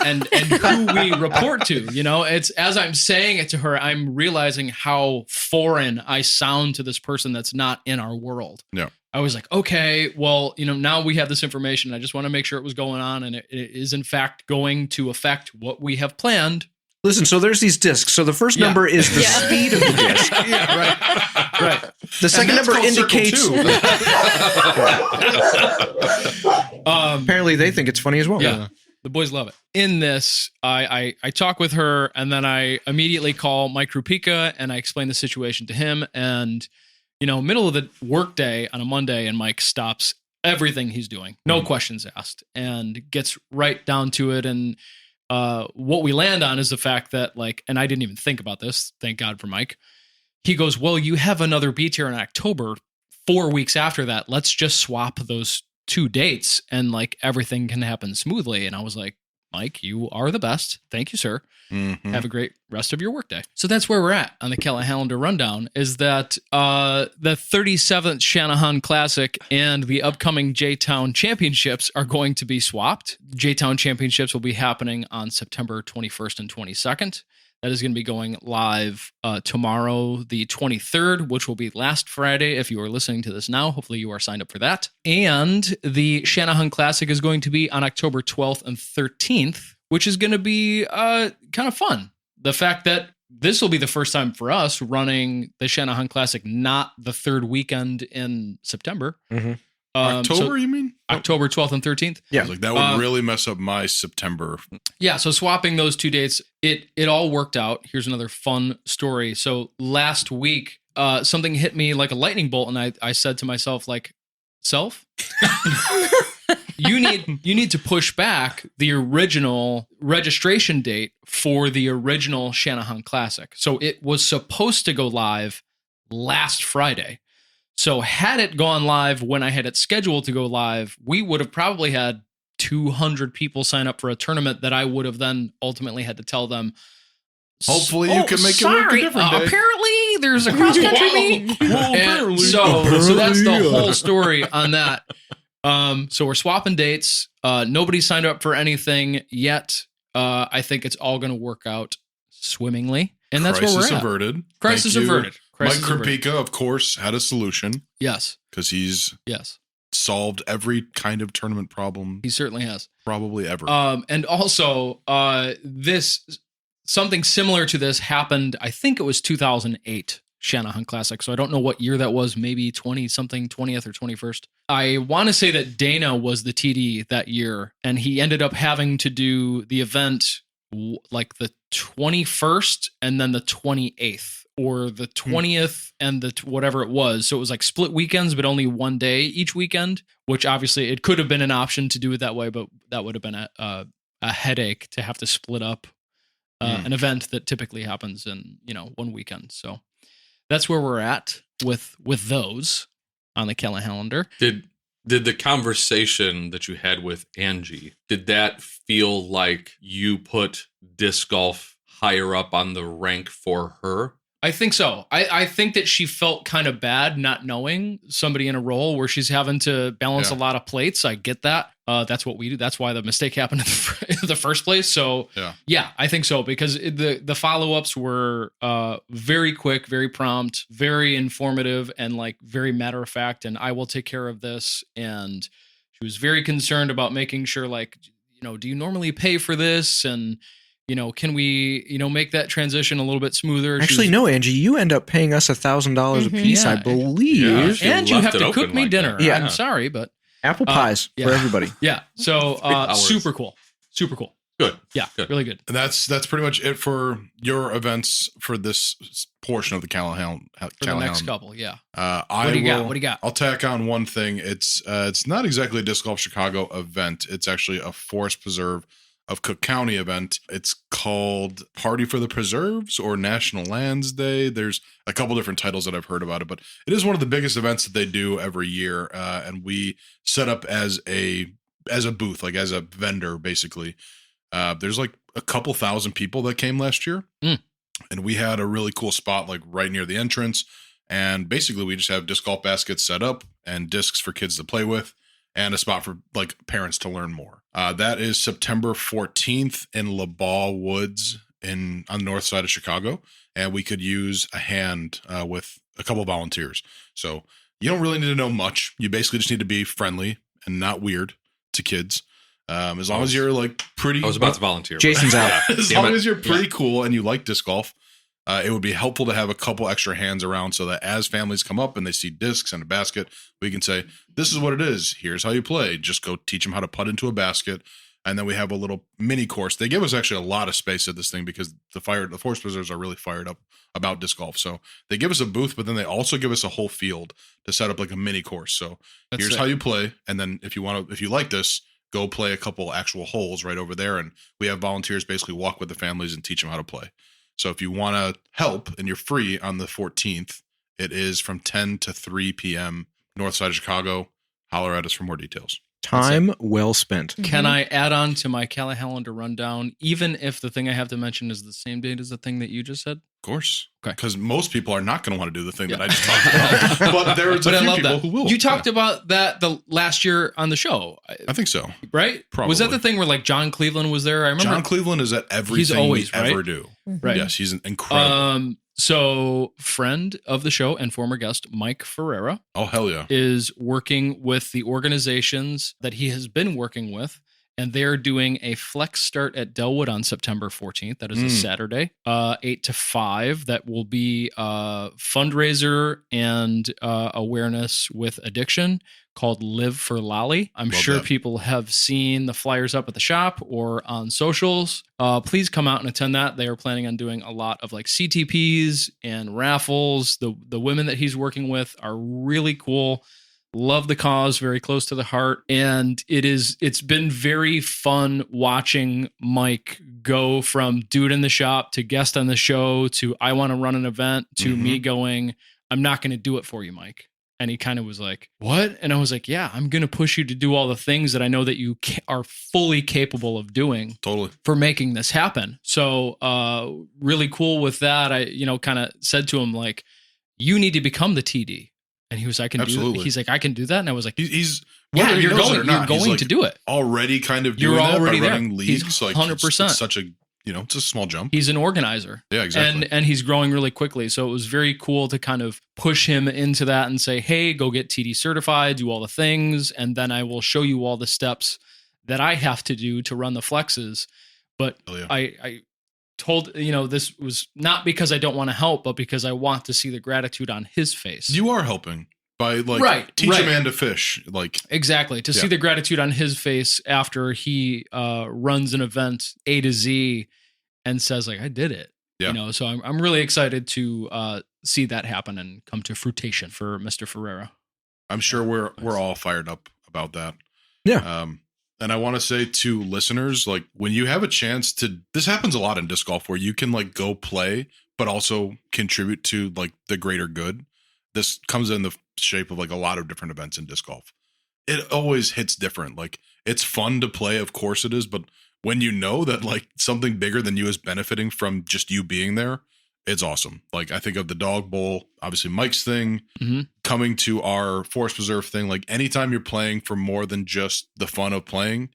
and who we report to, you know, it's as I'm saying it to her, I'm realizing how foreign I sound to this person that's not in our world. Yeah. I was like, okay, well, you know, now we have this information. I just want to make sure it was going on, and it is in fact going to affect what we have planned. Listen, so there's these discs. So the first number is the speed of the disc. Yeah, right. The second number indicates. Apparently, they think it's funny as well. Yeah. The boys love it. In this, I talk with her, and then I immediately call Mike Krupika and I explain the situation to him. And, you know, middle of the workday on a Monday, and Mike stops everything he's doing, no questions asked, and gets right down to it. And what we land on is the fact that, like, and I didn't even think about this, thank God for Mike. He goes, well, you have another beat here in October, 4 weeks after that. Let's just swap those 2 dates and like everything can happen smoothly. And I was like, Mike, you are the best. Thank you, sir. Mm-hmm. Have a great rest of your workday. So that's where we're at on the Callahander Rundown, is that the 37th Channahon Classic and the upcoming J-Town Championships are going to be swapped. J-Town Championships will be happening on September 21st and 22nd. That is going to be going live tomorrow, the 23rd, which will be last Friday. If you are listening to this now, hopefully you are signed up for that. And the Channahon Classic is going to be on October 12th and 13th, which is going to be kind of fun. The fact that this will be the first time for us running the Channahon Classic, not the third weekend in September. Mm-hmm. October, you mean? October 12th and 13th. Yeah. Like that would really mess up my September. Yeah. So swapping those 2 dates, it all worked out. Here's another fun story. So last week, something hit me like a lightning bolt, and I said to myself, like, self? you need to push back the original registration date for the original Channahon Classic. So it was supposed to go live last Friday. So had it gone live when I had it scheduled to go live, we would have probably had 200 people sign up for a tournament that I would have then ultimately had to tell them, hopefully you can make it work a different day. Apparently there's a cross-country meet. And so that's the whole story on that. So we're swapping dates. Nobody signed up for anything yet. I think it's all going to work out swimmingly. And that's where we're at. Averted. Crisis averted. Mike Kripika, of course, had a solution. Yes. Because he's solved every kind of tournament problem. He certainly has. Probably ever. And also, something similar to this happened, I think it was 2008 Channahon Classic. So I don't know what year that was, maybe 20-something, 20th or 21st. I want to say that Dana was the TD that year, and he ended up having to do the event like the 21st and then the 28th, or the 20th and the whatever it was. So it was like split weekends, but only one day each weekend, which obviously it could have been an option to do it that way, but that would have been a headache to have to split up an event that typically happens in, one weekend. So that's where we're at with those on the calendar. Did the conversation that you had with Angie, did that feel like you put disc golf higher up on the rank for her? I think so. I think that she felt kind of bad not knowing somebody in a role where she's having to balance a lot of plates. I get that. That's what we do. That's why the mistake happened in the first place. So yeah, I think so, because the follow-ups were very quick, very prompt, very informative, and like very matter of fact. And I will take care of this. And she was very concerned about making sure, like, do you normally pay for this? And can we, make that transition a little bit smoother? Actually, no, Angie, you end up paying us $1,000 a piece, I believe. And you have to cook me dinner. Yeah. I'm sorry, but apple pies for everybody. Yeah. So super cool. Super cool. Good. Yeah. Good. Really good. And that's pretty much it for your events for this portion of the Channahon. For the next couple. Yeah. What do you got? What do you got? I'll tack on one thing. It's not exactly a Disc Golf Chicago event. It's actually a Forest Preserve of Cook County event. It's called Party for the Preserves or National Lands Day. There's a couple different titles that I've heard about it, but it is one of the biggest events that they do every year. And we set up as a booth, like as a vendor, basically. There's like a couple thousand people that came last year. And we had a really cool spot, like right near the entrance. And basically we just have disc golf baskets set up and discs for kids to play with, and a spot for like parents to learn more. That is September 14th in LaBaugh Woods on the north side of Chicago. And we could use a hand with a couple of volunteers. So you don't really need to know much. You basically just need to be friendly and not weird to kids. As long as you're like pretty... I was about to volunteer. Jason's out. As long as you're pretty cool and you like disc golf, it would be helpful to have a couple extra hands around so that as families come up and they see discs and a basket, we can say, this is what it is. Here's how you play. Just go teach them how to putt into a basket. And then we have a little mini course. They give us actually a lot of space at this thing because the Forest Preserves are really fired up about disc golf. So they give us a booth, but then they also give us a whole field to set up like a mini course. So here's how you play. And then if you like this, go play a couple actual holes right over there. And we have volunteers basically walk with the families and teach them how to play. So if you want to help and you're free on the 14th, it is from 10 to 3 p.m. north side of Chicago. Holler at us for more details. Time well spent. Can I add on to my calendar rundown, even if the thing I have to mention is the same date as the thing that you just said? Of course. Okay. Because most people are not going to want to do the thing that I just talked about. But there's a few people who will. You talked about that the last year on the show. I think so. Right? Probably. Was that the thing where like John Cleveland was there? I remember John Cleveland is at everything we ever do. Right. Yes, he's incredible. So friend of the show and former guest, Mike Ferreira. Oh, hell yeah. Is working with the organizations that he has been working with. And they're doing a flex start at Delwood on September 14th. That is a Saturday, 8 to 5. That will be a fundraiser and awareness with addiction called Live for Lolly. I'm sure people have seen the flyers up at the shop or on socials. Please come out and attend that. They are planning on doing a lot of like CTPs and raffles. The women that he's working with are really cool. Love the cause, very close to the heart. And it's been very fun watching Mike go from dude in the shop to guest on the show to I want to run an event to me going, I'm not going to do it for you, Mike. And he kind of was like, what? And I was like, yeah, I'm going to push you to do all the things that I know that you are fully capable of doing. Totally. For making this happen. So really cool with that. I, kind of said to him, like, you need to become the TD. And he was, I can do it. He's like, I can do that. And I was like, he's yeah, you're going to do it. Already kind of doing you're already that by there. running leagues. He's like 100%. It's such a, it's a small jump. He's an organizer. Yeah, exactly. And he's growing really quickly. So it was very cool to kind of push him into that and say, hey, go get TD certified, do all the things. And then I will show you all the steps that I have to do to run the flexes. But I told, this was not because I don't want to help, but because I want to see the gratitude on his face. You are helping by teach a man to fish. Exactly. To see the gratitude on his face after he runs an event A to Z and says like, I did it. Yeah. So I'm really excited to see that happen and come to fruition for Mr. Ferreira. I'm sure we're all fired up about that. Yeah. And I want to say to listeners, like when you have a chance this happens a lot in disc golf where you can go play, but also contribute to the greater good. This comes in the shape of a lot of different events in disc golf. It always hits different. It's fun to play. Of course it is. But when you know that something bigger than you is benefiting from just you being there, it's awesome. I think of the Dog Bowl, obviously Mike's thing, coming to our Forest Preserve thing. Anytime you're playing for more than just the fun of playing,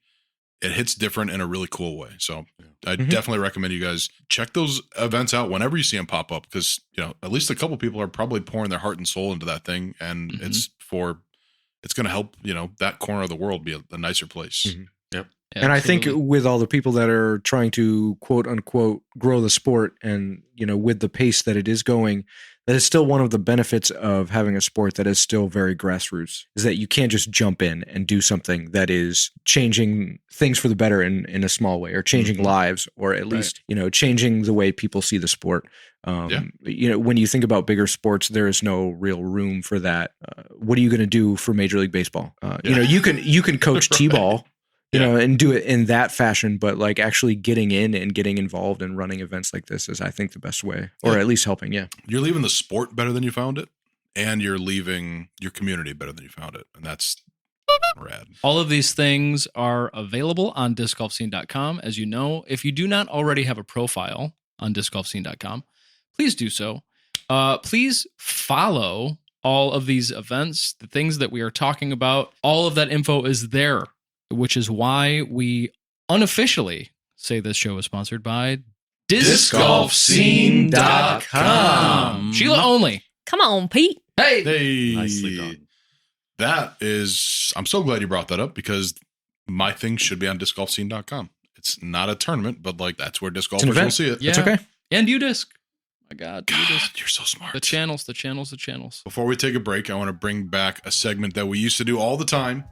it hits different in a really cool way. So I definitely recommend you guys check those events out whenever you see them pop up, because at least a couple people are probably pouring their heart and soul into that thing, and it's going to help that corner of the world be a nicer place. Yep. And I think with all the people that are trying to quote unquote grow the sport, and with the pace that it is going, that is still one of the benefits of having a sport that is still very grassroots, is that you can't just jump in and do something that is changing things for the better in a small way, or changing lives, or at least changing the way people see the sport. When you think about bigger sports, there is no real room for that. What are you going to do for Major League Baseball? You can coach T-ball. And do it in that fashion, but actually getting in and getting involved and running events like this is, I think, the best way, or at least helping. Yeah. You're leaving the sport better than you found it, and you're leaving your community better than you found it. And that's rad. All of these things are available on discgolfscene.com. As you know, if you do not already have a profile on discgolfscene.com, please do so. Please follow all of these events, the things that we are talking about. All of that info is there, which is why we unofficially say this show is sponsored by discgolfscene.com. Sheila only. Come on, Pete. Hey. Nicely done. I'm so glad you brought that up, because my thing should be on discgolfscene.com. It's not a tournament, but that's where disc golfers will see it. Yeah. It's okay. And UDisc. My God, UDisc. You're so smart. The channels. Before we take a break, I want to bring back a segment that we used to do all the time,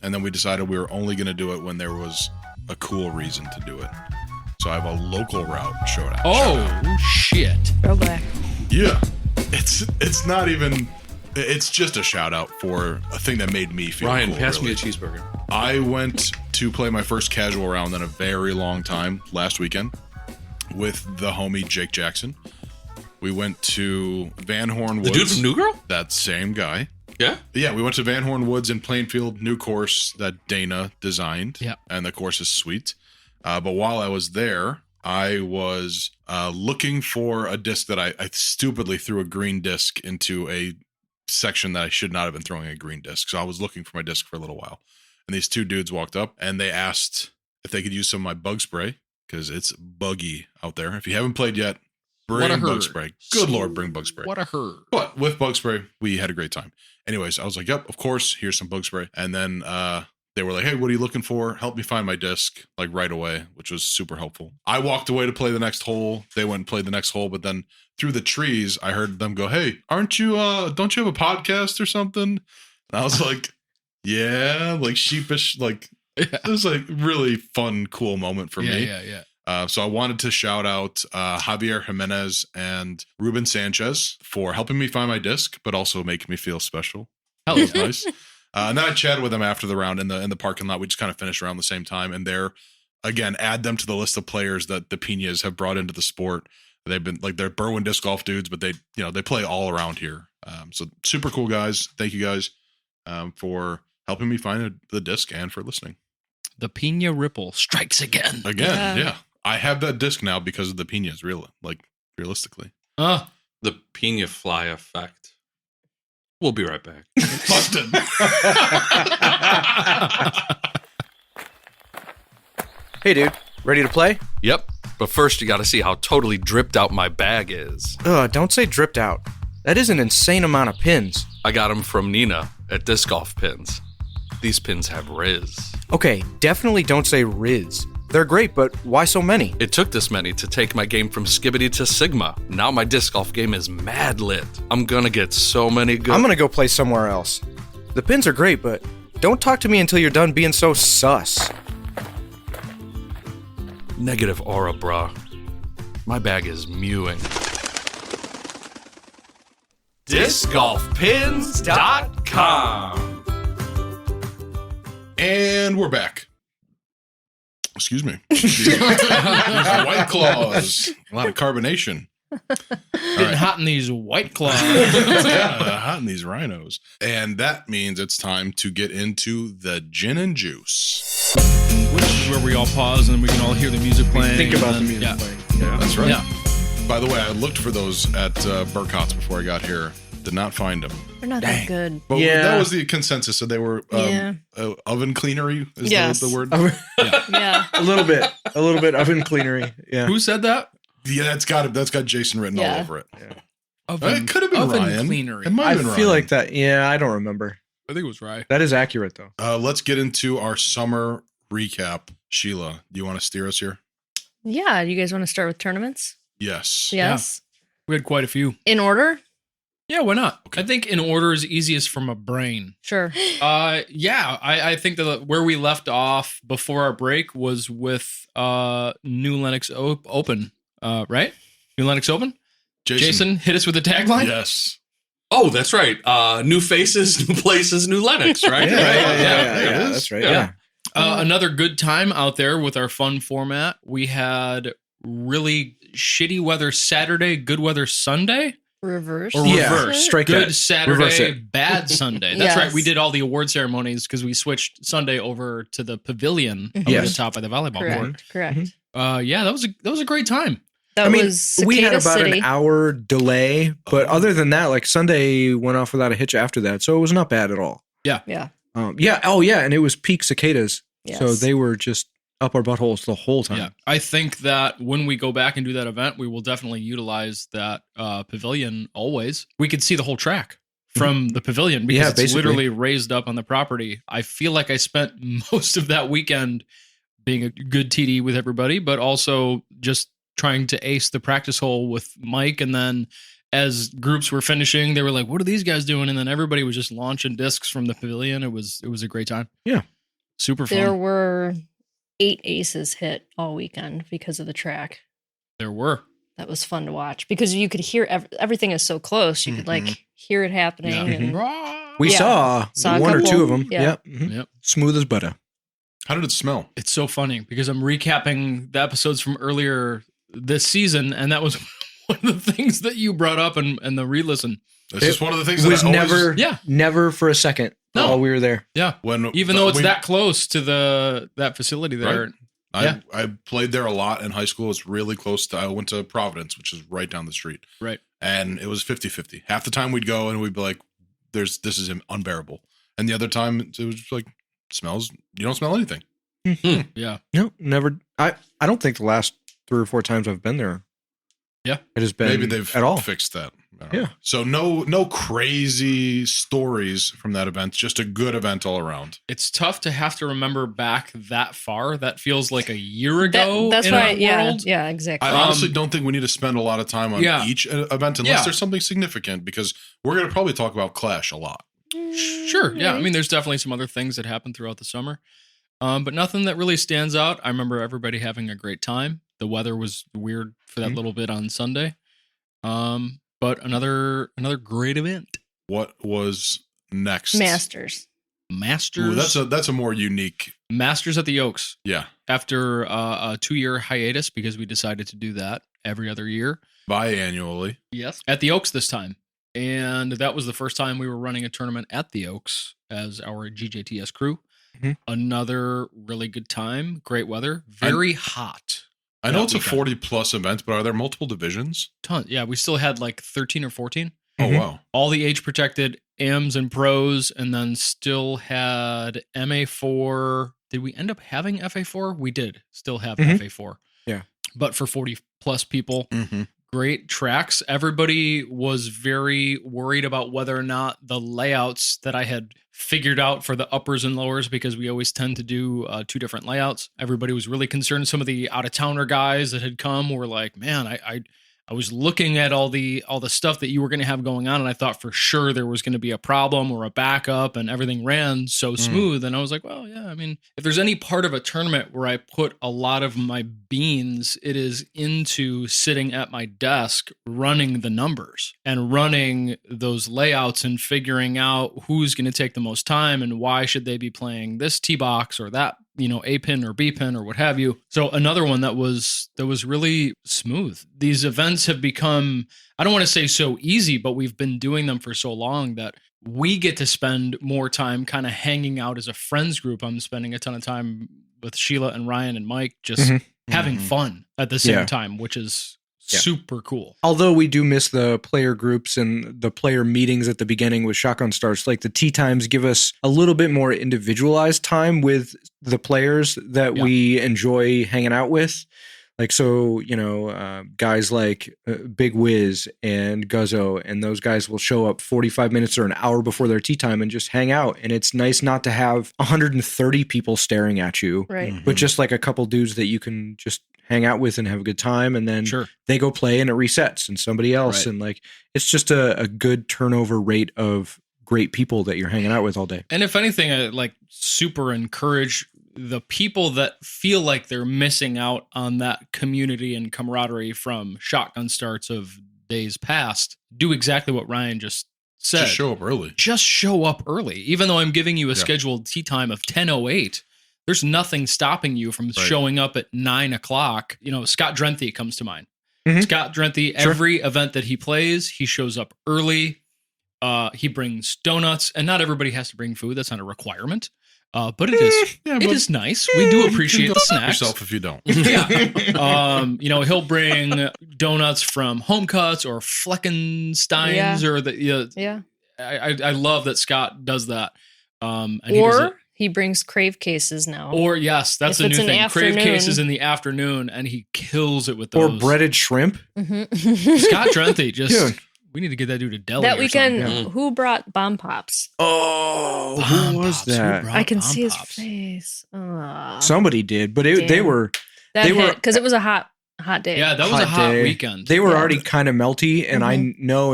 and then we decided we were only going to do it when there was a cool reason to do it. So I have a local route shout out. Oh, shit. Throwback. Yeah. It's not even, it's just a shout out for a thing that made me feel Ryan, cool, pass really. me a cheeseburger. I went to play my first casual round in a very long time last weekend with the homie Jake Jackson. We went to Van Horn Woods. The dude from New Girl? That same guy. Yeah? Yeah, we went to Van Horn Woods in Plainfield, new course that Dana designed. Yeah. And the course is sweet. But while I was there, I was looking for a disc that I stupidly threw a green disc into a section that I should not have been throwing a green disc. So I was looking for my disc for a little while. And these two dudes walked up and they asked if they could use some of my bug spray, because it's buggy out there. If you haven't played yet, bring bug spray. Good Lord, bring bug spray. What a herd. But with bug spray, we had a great time. Anyways, I was like, yep, of course, here's some bug spray. And then they were like, hey, what are you looking for? Help me find my disc, right away, which was super helpful. I walked away to play the next hole. They went and played the next hole, but then through the trees, I heard them go, hey, don't you have a podcast or something? And I was like, yeah, sheepish, it was really fun, cool moment for me. Yeah. So I wanted to shout out Javier Jimenez and Ruben Sanchez for helping me find my disc, but also making me feel special. Hell yeah. Nice. And then I chatted with them after the round in the parking lot. We just kind of finished around the same time. And they're, again, add them to the list of players that the Pinas have brought into the sport. They've been like, they're Berwyn disc golf dudes, but they play all around here. So super cool guys. Thank you guys for helping me find the disc and for listening. The Pina Ripple strikes again. Yeah. I have that disc now because of the Pinas, realistically. The Pina fly effect. We'll be right back. Busted. Hey, dude. Ready to play? Yep. But first, you got to see how totally dripped out my bag is. Don't say dripped out. That is an insane amount of pins. I got them from Nina at Disc Golf Pins. These pins have Riz. Okay, definitely don't say Riz. They're great, but why so many? It took this many to take my game from Skibbity to Sigma. Now my disc golf game is mad lit. I'm gonna get so many good... I'm gonna go play somewhere else. The pins are great, but don't talk to me until you're done being so sus. Negative aura, bruh. My bag is mewing. DiscGolfPins.com. And we're back. Excuse me. These White Claws. A lot of carbonation. Getting hot in these White Claws. Hot in these rhinos. And that means it's time to get into the gin and juice. Which is where we all pause and we can all hear the music playing. Think about the and music then- playing. Yeah, that's right. Yeah. By the way, I looked for those at Burkott's before I got here. Did not find them. They're not that good. But Yeah. that was the consensus. So they were Yeah. oven cleanery is Yes. the word. Yeah. A little bit oven cleanery. Yeah. Who said that? Yeah, that's got Jason written all Yeah. over it. Oven, It could have been oven Ryan. cleanery. It might I have been feel Ryan. like that. Yeah, I don't remember. I think it was Ryan. That is accurate, though. Let's get into our summer recap. Sheila, do you want to steer us here? Yeah. You guys want to start with tournaments? Yes. Yes. We had quite a few. In order? Yeah, why not? I think in order is easiest from a brain. Sure. I think that where we left off before our break was with New Lennox Open, right? New Lennox Open? Jason, hit us with the tagline? Yes. Oh, that's right. New faces, new places, new Lennox, right? Yeah, That's right. Yeah. Another good time out there with our fun format. We had really shitty weather Saturday, good weather Sunday. Reverse. Or Yeah. reverse. Strike Good that. Reverse Saturday, it. bad Sunday. That's Yes. right. We did all the award ceremonies because we switched Sunday over to the pavilion over Yes. the top of the volleyball court. Correct. Yeah, that was a great time. That I mean, was we had Cicada about City. an hour delay, but other than that, like Sunday went off without a hitch after that, so it was not bad at all. Yeah. And it was peak cicadas, so Yes. they were just up our buttholes the whole time. Yeah, I think that when we go back and do that event, we will definitely utilize that pavilion always. We could see the whole track from the pavilion because Yeah, it's basically. literally raised up on the property. I feel like I spent most of that weekend being a good TD with everybody, but also just trying to ace the practice hole with Mike. And then as groups were finishing, they were like, what are these guys doing? And then everybody was just launching discs from the pavilion. It was a great time. Yeah. Super fun. There were 8 aces hit all weekend because of the track. There were. That was fun to watch because you could hear everything is so close. You could like hear it happening. Yeah. And We Yeah. saw a one or couple. two of them. Yeah. Yep. Mhm. Yep. Smooth as butter. How did it smell? It's so funny because I'm recapping the episodes from earlier this season, and that was one of the things that you brought up and the re-listen. It's just one of the things It that was I always, never, Yeah. never for a second No. while we were there. Yeah. when Even though it's we- that close to that facility there. Right. I played there a lot in high school. It's really close to, I went to Providence, which is right down the street. Right. And it was 50-50. Half the time we'd go and we'd be like, this is unbearable. And the other time it was just like, smells, you don't smell anything. Yeah. No, never. I don't think the last 3 or 4 times I've been there. Yeah. It has been Maybe they've at all. fixed that. I don't know. Yeah. So no crazy stories from that event. Just a good event all around. It's tough to have to remember back that far. That feels like a year ago. That's in why. our Yeah. world. Yeah. Exactly. I honestly don't think we need to spend a lot of time on Yeah. each event unless Yeah. there's something significant because we're going to probably talk about Clash a lot. Sure. Yeah. I mean, there's definitely some other things that happened throughout the summer, but nothing that really stands out. I remember everybody having a great time. The weather was weird for that little bit on Sunday, but another great event. What was next? Masters. Masters. Ooh, that's a more unique. Masters at the Oaks. Yeah. After a 2-year hiatus, because we decided to do that every other year. Biannually. Yes. At the Oaks this time. And that was the first time we were running a tournament at the Oaks as our GJTS crew. Mhm. Another really good time. Great weather. Very hot. I know that it's a weekend. 40 plus event, but are there multiple divisions? Ton. Yeah, we still had like 13 or 14. Oh, Mhm. wow. All the age protected AMs and pros, and then still had MA4. Did we end up having FA4? We did still have Mhm. FA4. Yeah. But for 40 plus people, Mm-hmm. great tracks. Everybody was very worried about whether or not the layouts that I had figured out for the uppers and lowers, because we always tend to do 2 different layouts. Everybody was really concerned. Some of the out-of-towner guys that had come were like, man, I was looking at all the stuff that you were going to have going on, and I thought for sure there was going to be a problem or a backup, and everything ran so smooth. And I was like, well, yeah, I mean, if there's any part of a tournament where I put a lot of my beans, it is into sitting at my desk running the numbers and running those layouts and figuring out who's going to take the most time and why should they be playing this tee box or that, A pin or B pin or what have you. So another one that was really smooth. These events have become, I don't want to say so easy, but we've been doing them for so long that we get to spend more time kind of hanging out as a friends group. I'm spending a ton of time with Sheila and Ryan and Mike, just having fun at the same time, which is super cool. Although we do miss the player groups and the player meetings at the beginning with Shotgun Starts, like the tea times give us a little bit more individualized time with the players that we enjoy hanging out with. Like, so, guys like Big Wiz and Guzzo, and those guys will show up 45 minutes or an hour before their tea time and just hang out. And it's nice not to have 130 people staring at you, Right. but just like a couple dudes that you can just hang out with and have a good time. And then they go play and it resets and somebody else. Right. And like, it's just a good turnover rate of great people that you're hanging out with all day. And if anything, I like super encourage the people that feel like they're missing out on that community and camaraderie from Shotgun Starts of days past. Do exactly what Ryan just said. Just show up early. Just show up early. Even though I'm giving you a scheduled tea time of 10:08, there's nothing stopping you from showing up at 9:00. Scott Drenthe comes to mind. Scott Drenthe, every event that he plays, he shows up early. He brings donuts, and not everybody has to bring food. That's not a requirement. But it is it is nice. We do appreciate the snacks. Yourself if you don't. He'll bring donuts from Home Cuts or Fleckenstein's or the I love that Scott does that. And he brings crave cases now. Or yes, that's If a new it's an thing. Crave afternoon. cases in the afternoon, and he kills it with those. Or breaded shrimp. Scott Drenthe just. Dude. We need to get that dude to deli. That or weekend, something. who brought bomb pops? Oh, Bomb who was Pops. Who that? brought I can Bomb see his Pops? face. Somebody did, but they Damn. were That they hit wur- because it was a hot day. Yeah, that was a hot day. weekend. They were Yeah. already kind of melty, and I know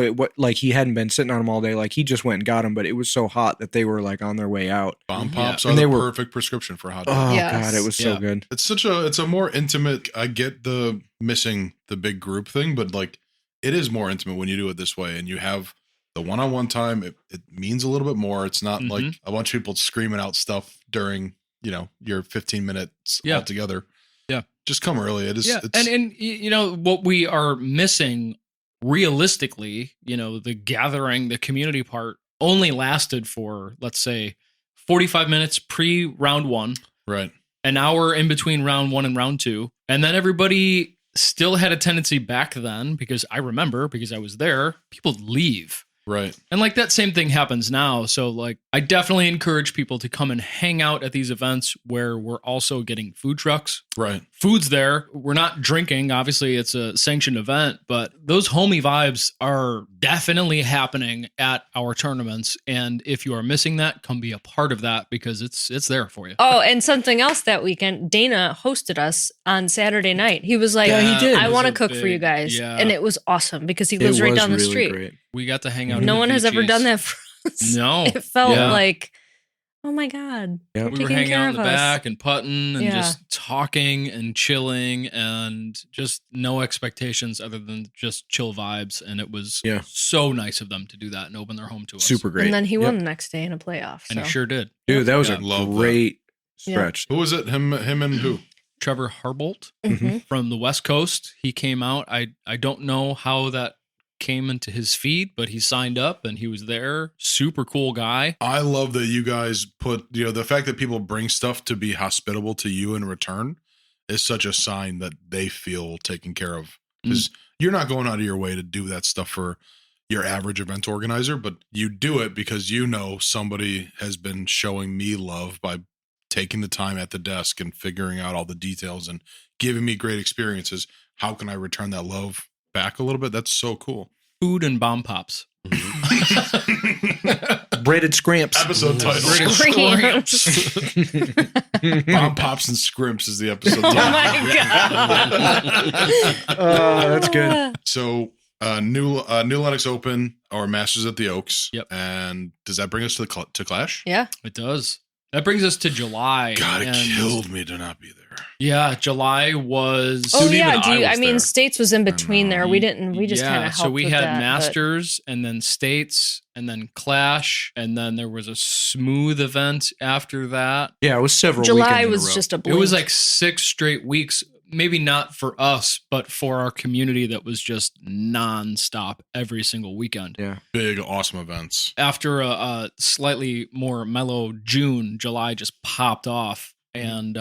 he hadn't been sitting on them all day. Like he just went and got them, but it was so hot that they were like on their way out. Bomb pops And are they the were- perfect prescription for hot dogs. Oh Yes. god, it was so Yeah. good. It's a more intimate. I get the missing the big group thing, but like it is more intimate when you do it this way, and you have the one-on-one time. It means a little bit more. It's not like a bunch of people screaming out stuff during your 15 minutes all together. Yeah, just come early. It is. Yeah, It's, and what we are missing realistically, the gathering, the community part only lasted for, let's say, 45 minutes pre round one, right? An hour in between round one and round two. And then everybody still had a tendency back then, because I remember, because I was there, people leave. Right. And like that same thing happens now. So like I definitely encourage people to come and hang out at these events where we're also getting food trucks. Right. Food's there. We're not drinking. Obviously, it's a sanctioned event, but those homey vibes are definitely happening at our tournaments. And if you are missing that, come be a part of that, because it's there for you. Oh, and something else that weekend, Dana hosted us on Saturday night. He was like, Yeah, he did. I It was want to a cook for you big- guys. yeah. And it was awesome because he lives It right was down the really street. great. We got to hang out. No in one the has ever VGs. done that for us. No. It felt Yeah. like, Oh my God. Yeah. We were Taking hanging care out in of the us. back and putting and Yeah. just talking and chilling and just no expectations other than just chill vibes. And it was Yeah. so nice of them to do that and open their home to us. Super great. And then he Yep. won the next day in a playoff. And he so. sure did. Dude, that was Yeah. a Love that. great Yeah. stretch. Who was it? Him and who? Trevor Harbolt Mhm. from the West Coast. He came out. I don't know how that came into his feed, but he signed up and he was there. Super cool guy. I love that you guys put, the fact that people bring stuff to be hospitable to you in return is such a sign that they feel taken care of. Because you're not going out of your way to do that stuff for your average event organizer, but you do it because somebody has been showing me love by taking the time at the desk and figuring out all the details and giving me great experiences. How can I return that love back a little bit? That's so cool. Food and bomb pops. Breaded Skrimps. Episode title. Skrimps. Bomb Pops and Skrimps is the episode Oh title. my God. That's good. So new Lennox Open or Masters at the Oaks. Yep. And does that bring us to Clash? Yeah. It does. That brings us to July. God, it and- killed me to not be there. Yeah, July was. Oh Soon yeah. even I was there. States was in between there. We didn't. We just Yeah, kind of helped. so we with had that, but- Masters and then States and then Clash and then there was a smooth event after that. Yeah, it was several July weekends in a was row. just a. It Blink. was like 6 straight weeks. Maybe not for us, but for our community that was just nonstop every single weekend. Yeah. Big, awesome events. After a slightly more mellow June, July just popped off. And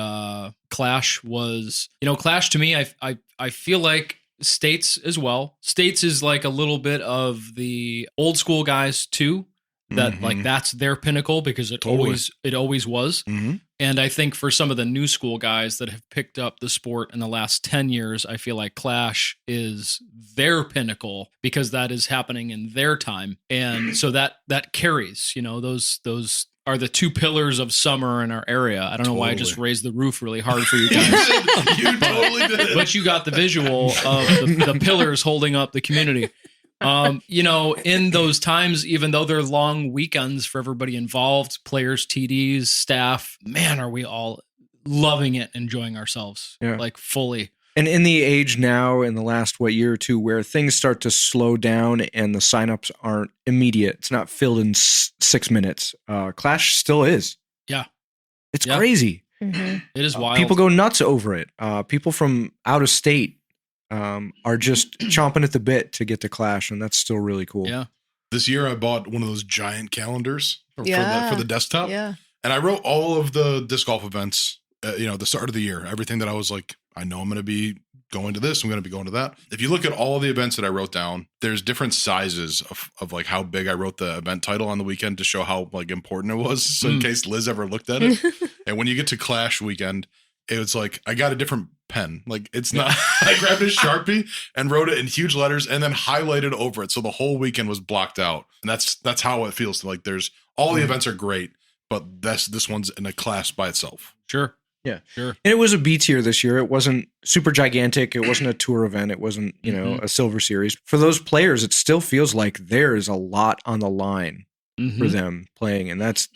Clash was, Clash to me, I feel like States as well. States is like a little bit of the old school guys too. That like that's their pinnacle because it Totally. always was. Mhm. And I think for some of the new school guys that have picked up the sport in the last 10 years, I feel like Clash is their pinnacle because that is happening in their time. And so that carries, those are the 2 pillars of summer in our area. I don't know why I just Totally. raised the roof really hard for you guys. You totally did. But you got the visual of the pillars holding up the community. In those times, even though they're long weekends for everybody involved, players, TDs, staff, man, are we all loving it, enjoying ourselves, Yeah. like fully. And in the age now, in the last year or two, where things start to slow down and the signups aren't immediate, it's not filled in 6 minutes. Clash still is. Yeah. It's Yeah. crazy. Mhm. It is wild. People go nuts over it. People from out of state are just chomping at the bit to get to Clash, and that's still really cool. Yeah. This year I bought one of those giant calendars Yeah. for the desktop. Yeah. And I wrote all of the disc golf events, the start of the year, everything that I was like, I know I'm going to be going to this, I'm going to be going to that. If you look at all of the events that I wrote down, there's different sizes of like how big I wrote the event title on the weekend to show how like important it was. So in case Liz ever looked at it. And when you get to Clash weekend, it was like, I got a different pen. Like it's not, I grabbed a Sharpie and wrote it in huge letters and then highlighted over it. So the whole weekend was blocked out. And that's how it feels. Like there's all the events are great, but this one's in a class by itself. Sure. Yeah. Sure. And it was a B tier this year. It wasn't super gigantic. It wasn't a tour event. It wasn't, a silver series. For those players, it still feels like there is a lot on the line for them playing. And that's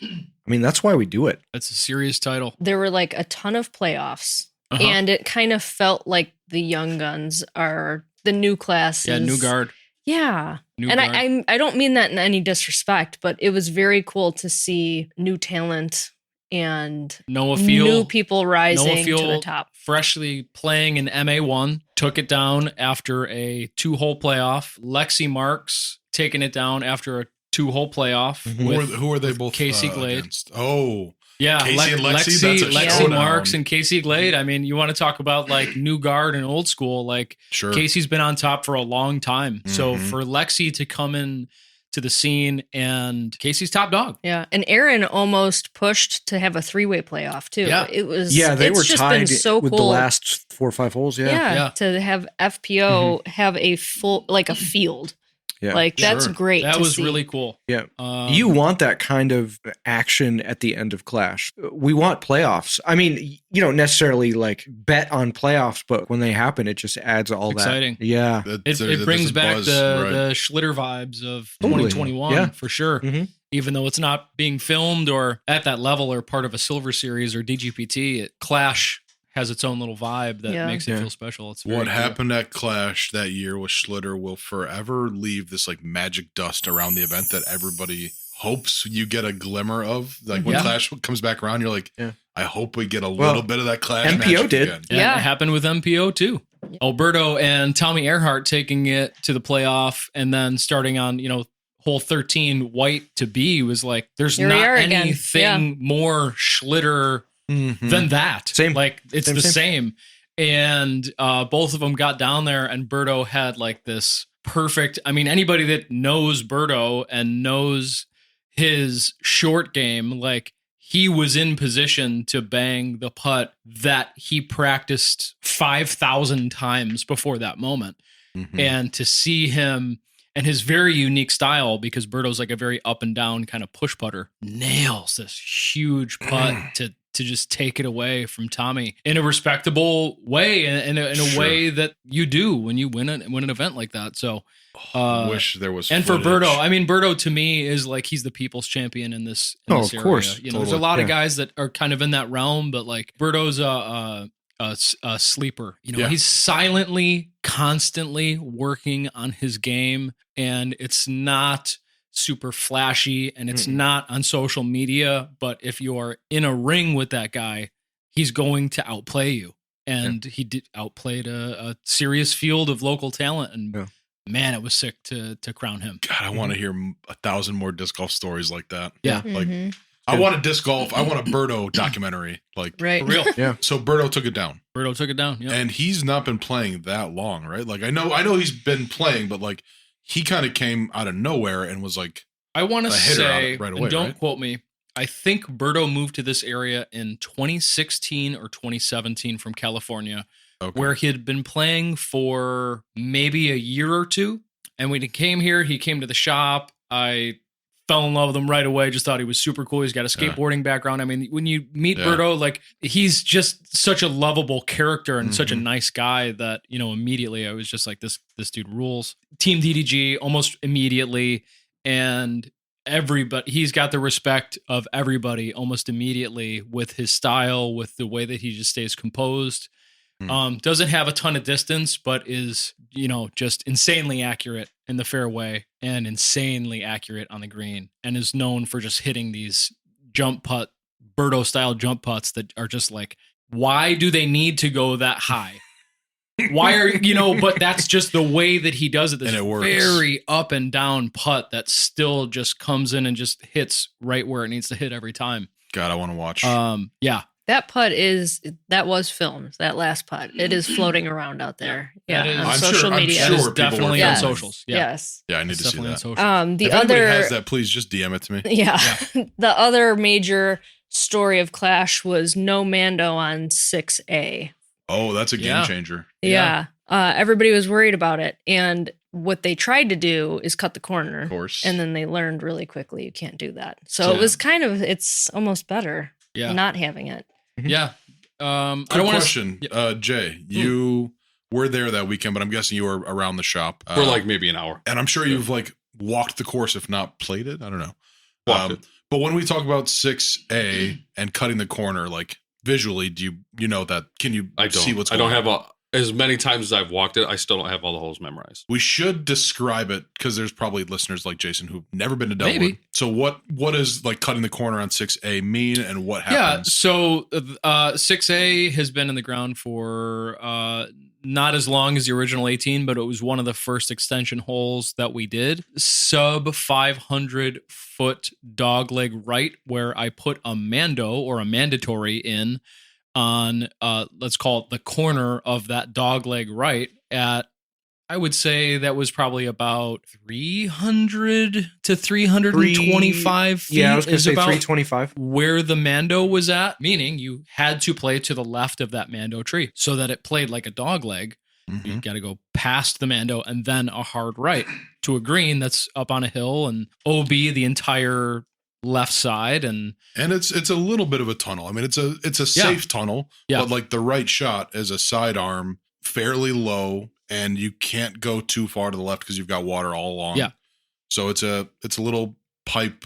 why we do it. That's a serious title. There were like a ton of playoffs, Uh-huh. and it kind of felt like the young guns are the new classes. Yeah, new guard. Yeah. New And guard. I don't mean that in any disrespect, but it was very cool to see new talent and Noah Field. new people rising Noah to the Field top. freshly playing in MA1, took it down after a 2-hole playoff. Lexi Marks taking it down after a 2-hole playoff. with Who are they both? Casey Glade. Against? Oh, Yeah, Casey and Lexi, that's a Lexi showdown. Marks and Casey Glade. I mean, you want to talk about like new guard and old school. Like sure. Casey's been on top for a long time. So Mhm. for Lexi to come in to the scene and Casey's top dog. Yeah. And Aaron almost pushed to have a 3-way playoff too. Yeah. It was Yeah, they it's were just been tied so with cool. the last 4 or 5 holes. yeah. Yeah. Yeah. To have FPO have a full like a field. Yeah. Like that's Sure. great. That to was see. really cool. Yeah. You You want that kind of action at the end of Clash. We want playoffs. I mean, you don't necessarily like bet on playoffs, but when they happen, it just adds all Exciting. that. Yeah. It brings back the Schlitter vibes of Totally. 2021 Yeah. for sure. Mhm. even though it's not being filmed or at that level or part of a Silver Series or DGPT, Clash has its own little vibe that makes it feel special. It's what cool. happened at Clash that year with Schlitter will forever leave this like magic dust around the event that everybody hopes you get a glimmer of. Like when Clash comes back around, you're like, I hope we get a little bit of that Clash. MPO did. Again. Yeah, it happened with MPO too. Alberto and Tommy Earhart taking it to the playoff and then starting on, hole 13, white to B was like, there's Here we not are again. anything more Schlitter than that. Same. Like it's the same. And both of them got down there and Berto had like this perfect, I mean, anybody that knows Berto and knows his short game, like he was in position to bang the putt that he practiced 5,000 times before that moment. And to see him and his very unique style, because Berto's like a very up and down kind of push putter, nails this huge putt to just take it away from Tommy in a respectable way, in a way that you do when you win an event like that. So wish there was. And footage. for Berto, I mean, Berto to me is like he's the people's champion in this. Of area. course. There's a lot of guys that are kind of in that realm, but like Berto's a sleeper. He's silently, constantly working on his game, and it's not super flashy and it's not on social media, but if you're in a ring with that guy, he's going to outplay you. And he outplayed a serious field of local talent, and man, it was sick to crown him. God, I want to hear 1,000 more disc golf stories like that. Yeah. Like I want a disc golf. I want a Berto documentary. Like Right. For real. Yeah. So Berto took it down. Berto took it down. Yeah. And he's not been playing that long, right? Like I know he's been playing, but like he kind of came out of nowhere and was like, I want to say, right away, and don't right? quote me, I think Berto moved to this area in 2016 or 2017 from California, where he had been playing for maybe a year or two. And when he came here, he came to the shop. I fell in love with him right away. Just thought he was super cool. He's got a skateboarding background. I mean, when you meet Berto, like he's just such a lovable character and such a nice guy that, immediately I was just like, this dude rules. Team DDG almost immediately. And everybody, he's got the respect of everybody almost immediately with his style, with the way that he just stays composed. Doesn't have a ton of distance, but is, just insanely accurate in the fairway and insanely accurate on the green, and is known for just hitting these jump putt, Berto style jump putts that are just like, why do they need to go that high? Why are, but that's just the way that he does it. This And it works. very up and down putt that still just comes in and just hits right where it needs to hit every time. God, I want to watch. Yeah. That putt that was filmed. That last putt, it is floating around out there. Yeah, It is. on I'm social sure- media. I'm It is sure people definitely were on filming. socials. Yeah. Yes. Yeah, I need It's to see definitely on that. socials. The If anybody other has that, please just DM it to me. Yeah. The other major story of Clash was no Mando on 6A. Oh, that's a game Yeah. changer. Yeah. Everybody was worried about it. And what they tried to do is cut the corner. Of course. And then they learned really quickly you can't do that. So it was it's almost better not having it. Yeah. I Quick don't want question, Jay. You were there that weekend, but I'm guessing you were around the shop For like maybe an hour. and I'm sure you've like walked the course, if not played it. I don't know. Walked it. But when we talk about 6A and cutting the corner, like visually, do you know that? Can you I don't see what's I going don't on? have as many times as I've walked it, I still don't have all the holes memorized. We should describe it because there's probably listeners like Jason who've never been to Delwood. Maybe. So what is like cutting the corner on 6A mean, and what Yeah, happens? so 6A has been in the ground for not as long as the original 18, but it was one of the first extension holes that we did. Sub 500 foot dogleg right, where I put a Mando or a mandatory in on, let's call it the corner of that dogleg right at, I would say that was probably about 300 to 325 feet. Yeah, I was going to is say about 325. where the Mando was at, meaning you had to play to the left of that Mando tree so that it played like a dog leg. You got to go past the Mando and then a hard right to a green that's up on a hill and OB the entire left side. And it's a little bit of a tunnel. I mean, it's a safe tunnel, but like the right shot is a sidearm, fairly low, and you can't go too far to the left because you've got water all along. Yeah. So it's a little pipe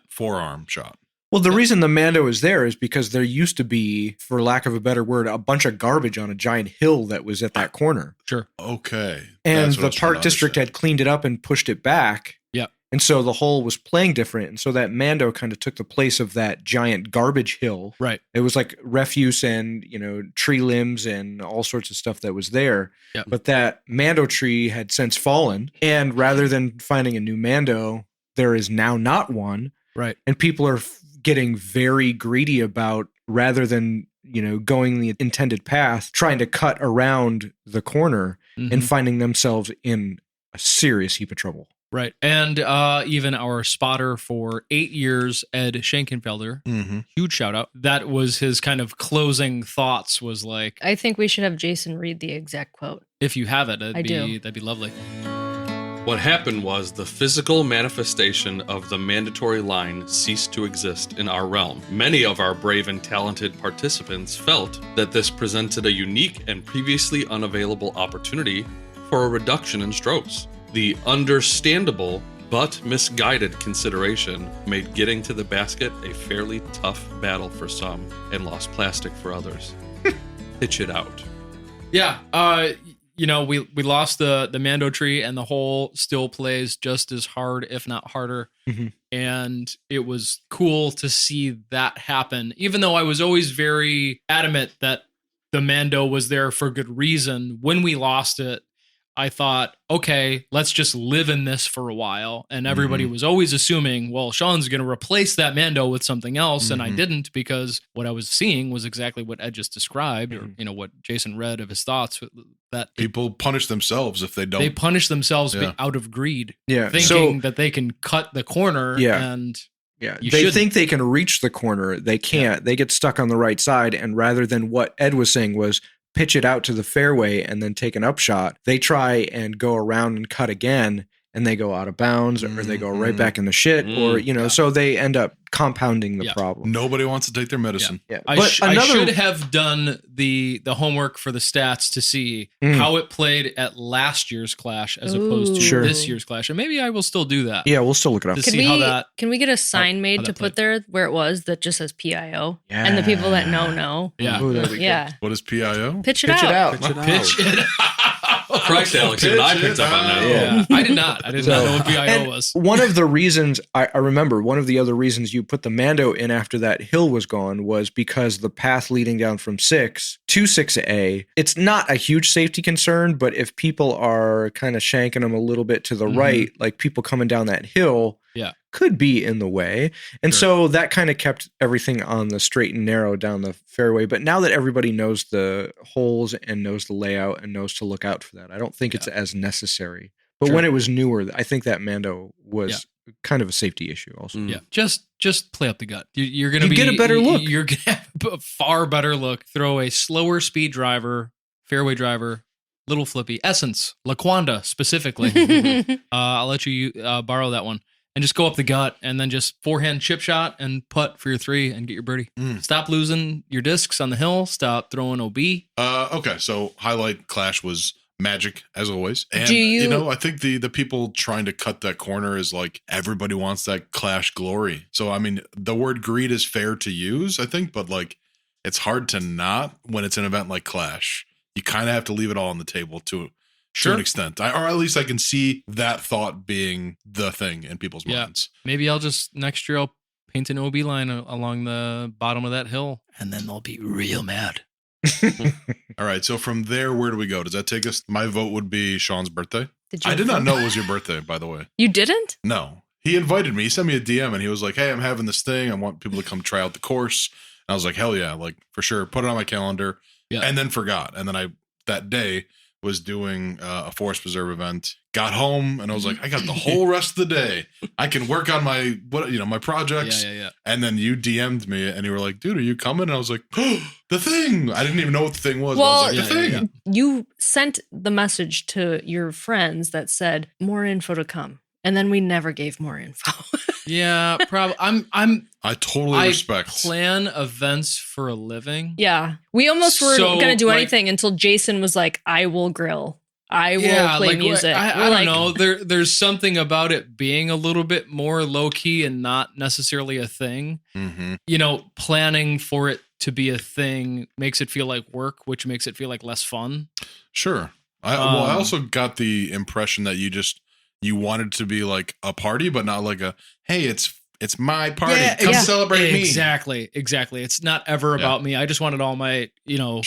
forearm shot. Well, the reason the Mando is there is because there used to be, for lack of a better word, a bunch of garbage on a giant hill that was at that corner. Sure. Okay. And That's what I the was trying park to district understand. had cleaned it up and pushed it back. Yep. And so the hole was playing different. And so that Mando kind of took the place of that giant garbage hill. Right. It was like refuse and, tree limbs and all sorts of stuff that was there. Yep. But that Mando tree had since fallen. And rather than finding a new Mando, there is now not one. Right. And people are getting very greedy about, rather than, going the intended path, trying to cut around the corner and finding themselves in a serious heap of trouble. Right. And even our spotter for 8 years, Ed Schenkenfelder, huge shout out. That was his kind of closing thoughts, was like, I think we should have Jason read the exact quote. if you have it, I do. that'd be lovely. What happened was the physical manifestation of the mandatory line ceased to exist in our realm. Many of our brave and talented participants felt that this presented a unique and previously unavailable opportunity for a reduction in strokes. The understandable but misguided consideration made getting to the basket a fairly tough battle for some and lost plastic for others. Pitch it out. Yeah. We lost the Mando tree, and the hole still plays just as hard, if not harder. And it was cool to see that happen, even though I was always very adamant that the Mando was there for good reason. When we lost it, I thought, okay, let's just live in this for a while. And everybody was always assuming, well, Sean's going to replace that Mando with something else. And I didn't, because what I was seeing was exactly what Ed just described, or, what Jason read of his thoughts, that People punish themselves if they don't. they punish themselves Yeah. out of greed, Yeah. thinking that they can cut the corner. Yeah. And Yeah, You they shouldn't. think they can reach the corner. They can't. They get stuck on the right side. And rather than what Ed was saying was pitch it out to the fairway and then take an upshot, they try and go around and cut again, and they go out of bounds, or they go right back in the shit, or, so they end up compounding the problem. Nobody wants to take their medicine. Yeah. I But should have done the homework for the stats to see how it played at last year's Clash as opposed to Sure. this year's Clash. And maybe I will still do that. Yeah, we'll still look it up. To Can see how we that. can we get a sign made how to that put there where it was that just says PIO? Yeah. And the people that know. Yeah. Ooh, that'd be good. Yeah. What is PIO? Pitch it Pitch out. it out. Pitch it. Christ, Alex, even I picked up on that. Yeah. I did not. I did not know what PIO And was. one of the reasons I remember, one of the other reasons you put the Mando in after that hill was gone was because the path leading down from 6 to 6A, it's not a huge safety concern, but if people are kind of shanking them a little bit to the right, like people coming down that hill, Yeah. could be in the way. And so that kind of kept everything on the straight and narrow down the fairway. But now that everybody knows the holes and knows the layout and knows to look out for that, I don't think it's as necessary. But when it was newer, I think that Mando was kind of a safety issue also. Yeah, just play up the gut. You're gonna You get a better look. You're gonna have a far better look. Throw a slower speed driver, fairway driver, little flippy, Essence, Laquanda specifically. I'll let you borrow that one, and just go up the gut, and then just forehand chip shot and putt for your 3 and get your birdie. Stop losing your discs on the hill. Stop throwing OB. Okay, so highlight Clash was magic as always, and Do you- I think the people trying to cut that corner is like everybody wants that Clash glory. So I mean, the word greed is fair to use, I think, but like it's hard to not when it's an event like Clash. You kind of have to leave it all on the table to an extent, or at least I can see that thought being the thing in people's minds. Maybe I'll just next year I'll paint an OB line along the bottom of that hill, and then they'll be real mad. All right, so from there, where do we go? Does that take us? My vote would be Sean's birthday. Did you I did not know it was your birthday, by the way. You didn't? No. He invited me. He sent me a DM and he was like, hey, I'm having this thing. I want people to come try out the course. And I was like, hell yeah, like for sure. Put it on my calendar. Yeah. And then forgot. And then that day was doing a forest preserve event. Got home and I was like, I got the whole rest of the day. I can work on my my projects. Yeah. And then you DM'd me and you were like, dude, are you coming? And I was like, oh, the thing. I didn't even know what the thing was. Well, I was like, the thing. yeah. You sent the message to your friends that said more info to come. And then we never gave more info. Yeah, probably. I totally respect. Plan events for a living. Yeah. We almost were So, going to do like- anything until Jason was like, I will grill. I will play like, music. I don't know. There's something about it being a little bit more low key and not necessarily a thing. Mm-hmm. You know, planning for it to be a thing makes it feel like work, which makes it feel like less fun. Sure. I also got the impression that you wanted to be like a party, but not like a, hey, it's my party. Come celebrate me. Exactly. It's not ever about me. I just wanted all my,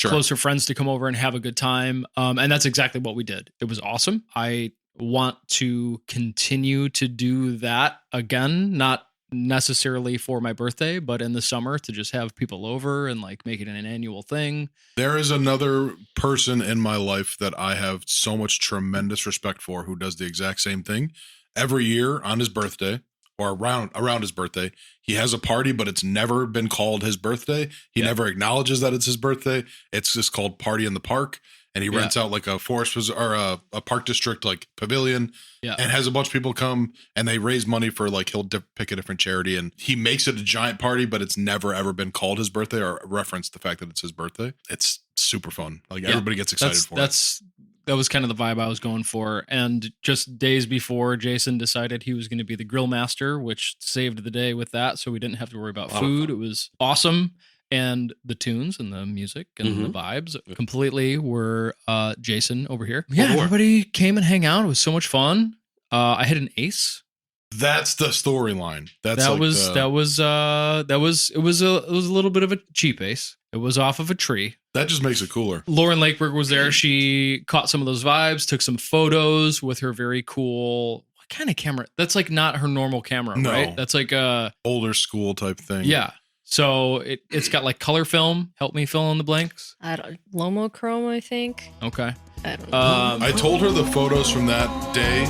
closer friends to come over and have a good time. And that's exactly what we did. It was awesome. I want to continue to do that again, not necessarily for my birthday, but in the summer to just have people over and like make it an annual thing. There is another person in my life that I have so much tremendous respect for who does the exact same thing. Every year on his birthday, or around his birthday, he has a party, but it's never been called his birthday. He never acknowledges that it's his birthday. It's just called Party in the Park. And he rents out like a a park district like pavilion and has a bunch of people come and they raise money for like he'll pick a different charity and he makes it a giant party, but it's never ever been called his birthday or referenced the fact that it's his birthday. It's super fun. Like everybody gets excited for it. That was kind of the vibe I was going for. And just days before, Jason decided he was going to be the grill master, which saved the day with that. So we didn't have to worry about food. It was awesome. And the tunes and the music and the vibes completely were Jason over here. Yeah, everybody came and hang out. It was so much fun. I hit an ace. That's the storyline. It was a little bit of a cheap ace. It was off of a tree. That just makes it cooler. Lauren Lakeberg was there. She caught some of those vibes, took some photos with her very cool, what kind of camera? That's like not her normal camera, right? That's like a older school type thing. Yeah. So it's got like color film. Help me fill in the blanks. Lomochrome, I think. Okay. I don't know. I told her the photos from that day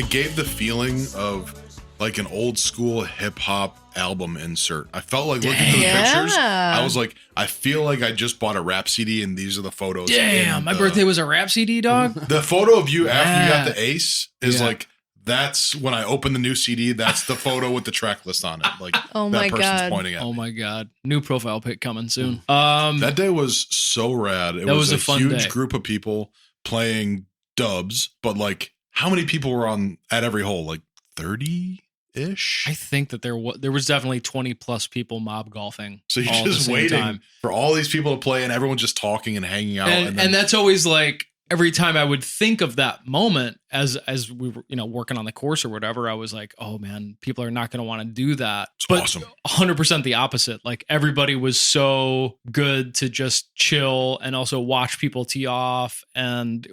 gave the feeling of like an old school hip hop album insert. I felt like looking at the pictures, I was like, I feel like I just bought a rap CD and these are the photos. Damn, my birthday was a rap CD, dog. The photo of you after you got the ace is like, that's when I open the new CD. That's the photo with the track list on it. Like that person's pointing at. Oh my God. New profile pic coming soon. That day was so rad. It was a fun huge day. Group of people playing dubs, but like how many people were at every hole? Like 30-ish? I think that there was definitely 20 plus people mob golfing. So you're just waiting for all these people to play and everyone's just talking and hanging out. And that's always like, every time I would think of that moment as we were, working on the course or whatever, I was like, oh man, people are not going to want to do that. But awesome. 100% the opposite. Like everybody was so good to just chill and also watch people tee off and,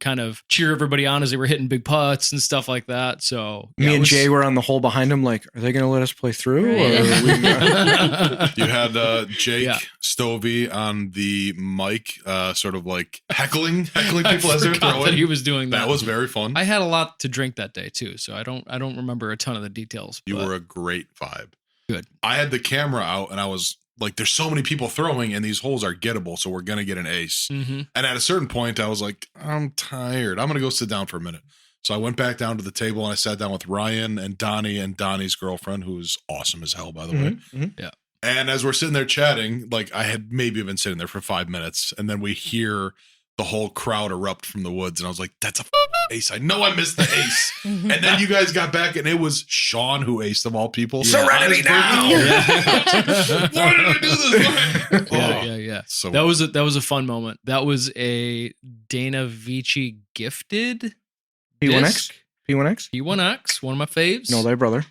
kind of cheer everybody on as they were hitting big putts and stuff like that. So me and Jay were on the hole behind him. Like, are they going to let us play through? Or You had Jake Stovey on the mic, sort of like heckling people as they're throwing. That he was doing that. That was very fun. I had a lot to drink that day too, so I don't remember a ton of the details. You were a great vibe. Good. I had the camera out and I was like, there's so many people throwing and these holes are gettable, so we're gonna get an ace. Mm-hmm. And at a certain point, I was like, I'm tired. I'm gonna go sit down for a minute. So I went back down to the table and I sat down with Ryan and Donnie and Donnie's girlfriend, who is awesome as hell, by the way. Mm-hmm. Yeah. And as we're sitting there chatting, like I had maybe been sitting there for 5 minutes, and then we hear the whole crowd erupt from the woods, and I was like, that's a ace. I know I missed the ace. And then you guys got back, and it was Sean who aced of all people. Serenity now! Why did I do this? Yeah. So that was a fun moment. That was a Dana Vici gifted P1X? P1X, one of my faves. No, thy brother.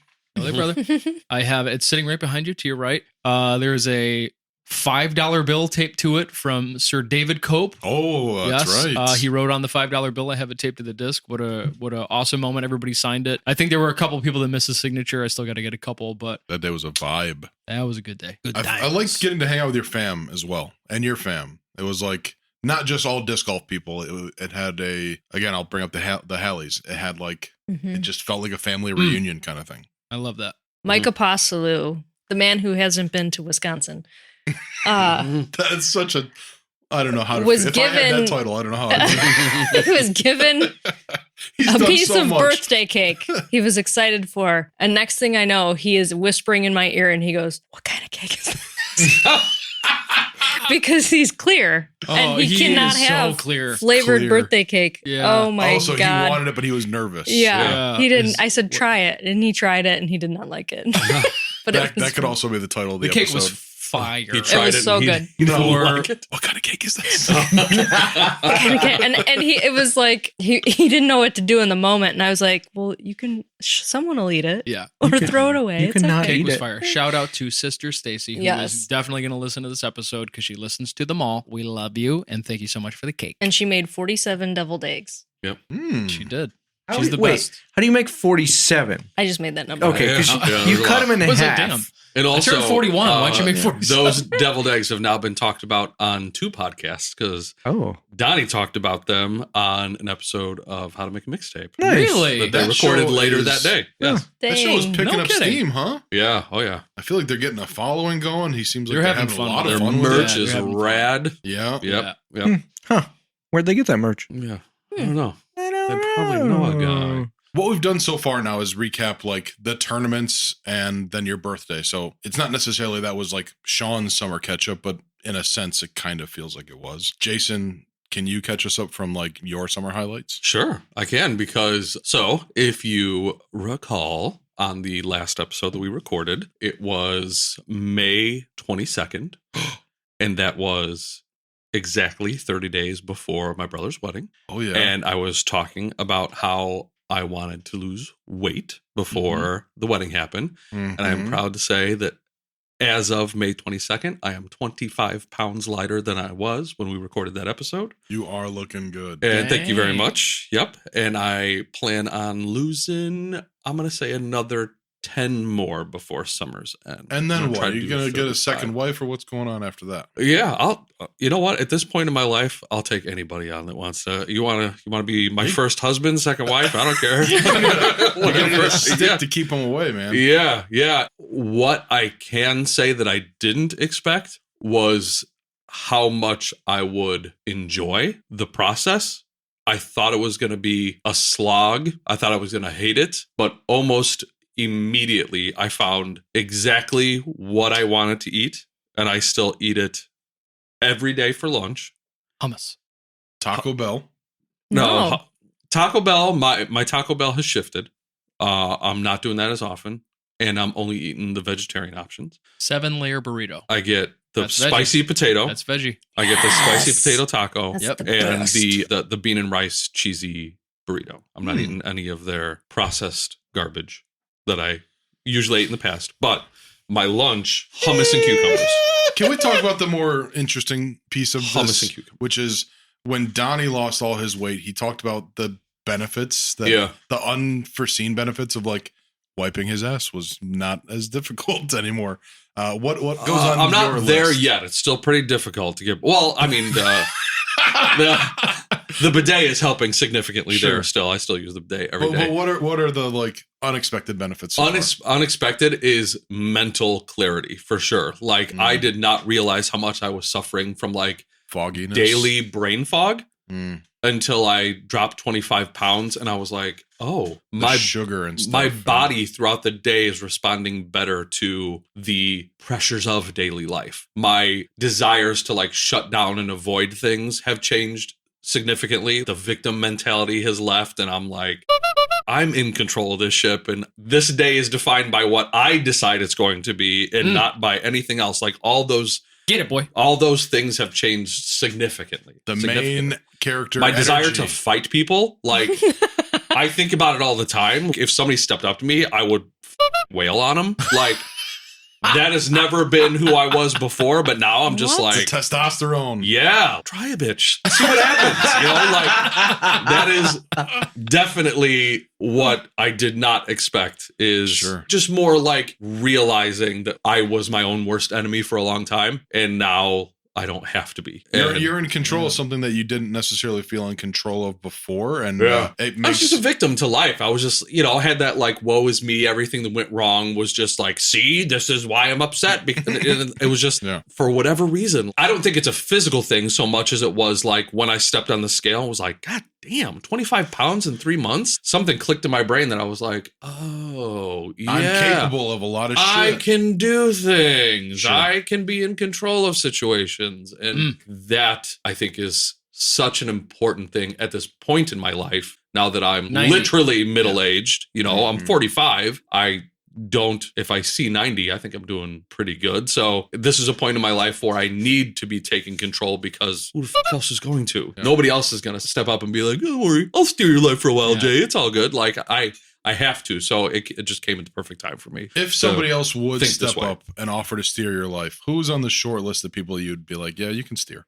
I have it's sitting right behind you to your right. There's a $5 bill taped to it from Sir David Cope. Oh, that's right. He wrote on the $5 bill. I have it taped to the disc. What a awesome moment. Everybody signed it. I think there were a couple people that missed the signature. I still got to get a couple, but that day was a vibe. That was a good day. Good I liked getting to hang out with your fam as well, and your fam. It was like not just all disc golf people. It had again, I'll bring up the Hallies. It had like it just felt like a family reunion kind of thing. I love that. Mike Apostolou, the man who hasn't been to Wisconsin. That's such a I don't know how to was if given, I had that title, I don't know how he was given a piece of birthday cake he was excited for. And next thing I know, he is whispering in my ear and he goes, "What kind of cake is this?" because he's clear and he cannot is have so clear. flavored Clear. birthday cake. Yeah. Oh my Also, God. he wanted it, but he was nervous. Yeah, he didn't. Is- I said, try it. And he tried it and he did not like it. But That could also be the title of the, The cake episode. was fire. He it tried was so and good. He didn't For- like it. What kind of cake is this? And it was like he didn't know what to do in the moment. And I was like, well, you can, someone will eat it Yeah. or throw it away. you It's cannot okay. Cake eat was it. fire. Shout out to Sister Stacy, who is Yes. definitely going to listen to this episode because she listens to them all. We love you, and thank you so much for the cake. And she made 47 deviled eggs. She did. How She's do the you- best. How do you make 47? I just made that number. Okay, up. because Yeah, you there's a cut lot. them in I was half. like, damn. And also, turned 41. Why don't you make 47? Those deviled eggs have now been talked about on 2 podcasts because Oh, Donnie talked about them on an episode of How to Make a Mixtape nice. Really? that they That recorded show later is- that day. Yes. That show is Dang. picking No up kidding. steam, huh? Yeah. Oh, yeah. I feel like they're getting a following going. He seems like They're they're having having fun a lot with of Their fun with merch it. Yeah, is they're having fun. rad. Yeah. Yep. Yep. Huh. Where'd they get that merch? Yeah. I don't know. They probably know a guy. What we've done so far now is recap like the tournaments and then your birthday. So it's not necessarily that was like Sean's summer catch up, but in a sense, it kind of feels like it was. Jason, can you catch us up from like your summer highlights? Sure, I can because if you recall on the last episode that we recorded, it was May 22nd, and that was exactly 30 days before my brother's wedding. Oh, yeah. And I was talking about how I wanted to lose weight before the wedding happened. And I'm proud to say that as of May 22nd, I am 25 pounds lighter than I was when we recorded that episode. You are looking good. And thank you very Dang. much. Yep. And I plan on losing, I'm going to say another 10 more before summer's end. And then I'm gonna try what? to Are you do going to get a 35. second wife or what's going on after that? Yeah, you know what? At this point in my life, I'll take anybody on that wants to. You want to be my first husband, second wife? I don't care. You're going to Whatever. stick Yeah. to keep them away, man. Yeah. What I can say that I didn't expect was how much I would enjoy the process. I thought it was going to be a slog. I thought I was going to hate it, but almost immediately I found exactly what I wanted to eat, and I still eat it every day for lunch. Hummus. Taco Bell. No, Taco Bell, my Taco Bell has shifted. I'm not doing that as often, and I'm only eating the vegetarian options. 7-layer burrito. I get the That's veggie. spicy potato. That's veggie. I get the spicy Yes. potato taco That's Yep. the and best. the bean and rice cheesy burrito. I'm not eating any of their processed garbage that I usually ate in the past. But my lunch, hummus and cucumbers. Can we talk about the more interesting piece of Hummus this, and cucumber. which is when Donnie lost all his weight, he talked about the benefits, that Yeah. the unforeseen benefits of like wiping his ass was not as difficult anymore. What goes on? I'm your not there list? yet. It's still pretty difficult to get. Well, I mean, the bidet is helping significantly Sure. there. Still, I still use the bidet every But day. what are the like unexpected benefits? So far? Unexpected is mental clarity for sure. Like I Mm. did not realize how much I was suffering from like Fogginess, daily brain fog Mm. until I dropped 25 pounds, and I was like, oh, The my sugar and stuff. my body throughout the day is responding better to the pressures of daily life. My desires to like shut down and avoid things have changed significantly. The victim mentality has left, and I'm like, I'm in control of this ship, and this day is defined by what I decide it's going to be and not by anything else. Like all those things have changed significantly. The Significantly. main character, My desire energy. to fight people, like I think about it all the time. If somebody stepped up to me, I would wail on them. Like that has never been who I was before, but now I'm just It's like, testosterone. yeah, try a bitch. See what happens. You know, like that is definitely what I did not expect is Sure. just more like realizing that I was my own worst enemy for a long time. And now I don't have to be. And You're in control of something that you didn't necessarily feel in control of before, and it it I was makes just a victim to life. I was just, I had that like, woe is me. Everything that went wrong was just like, see, this is why I'm upset. Because it was just Yeah. for whatever reason. I don't think it's a physical thing so much as it was like when I stepped on the scale, I was like, God damn, 25 pounds in 3 months? Something clicked in my brain that I was like, oh, yeah. I'm capable of a lot of shit. I can do things. Sure. I can be in control of situations. And that, I think, is such an important thing at this point in my life. Now that I'm 90. literally middle-aged, I'm 45. If I see 90, I think I'm doing pretty good. So this is a point in my life where I need to be taking control because who the fuck else is going to? Yeah. Nobody else is going to step up and be like, don't worry, I'll steer your life for a while, Jay. It's all good. Like I have to. So it just came at the perfect time for me. If somebody else would step up and offer to steer your life, who's on the short list of people you'd be like, yeah, you can steer?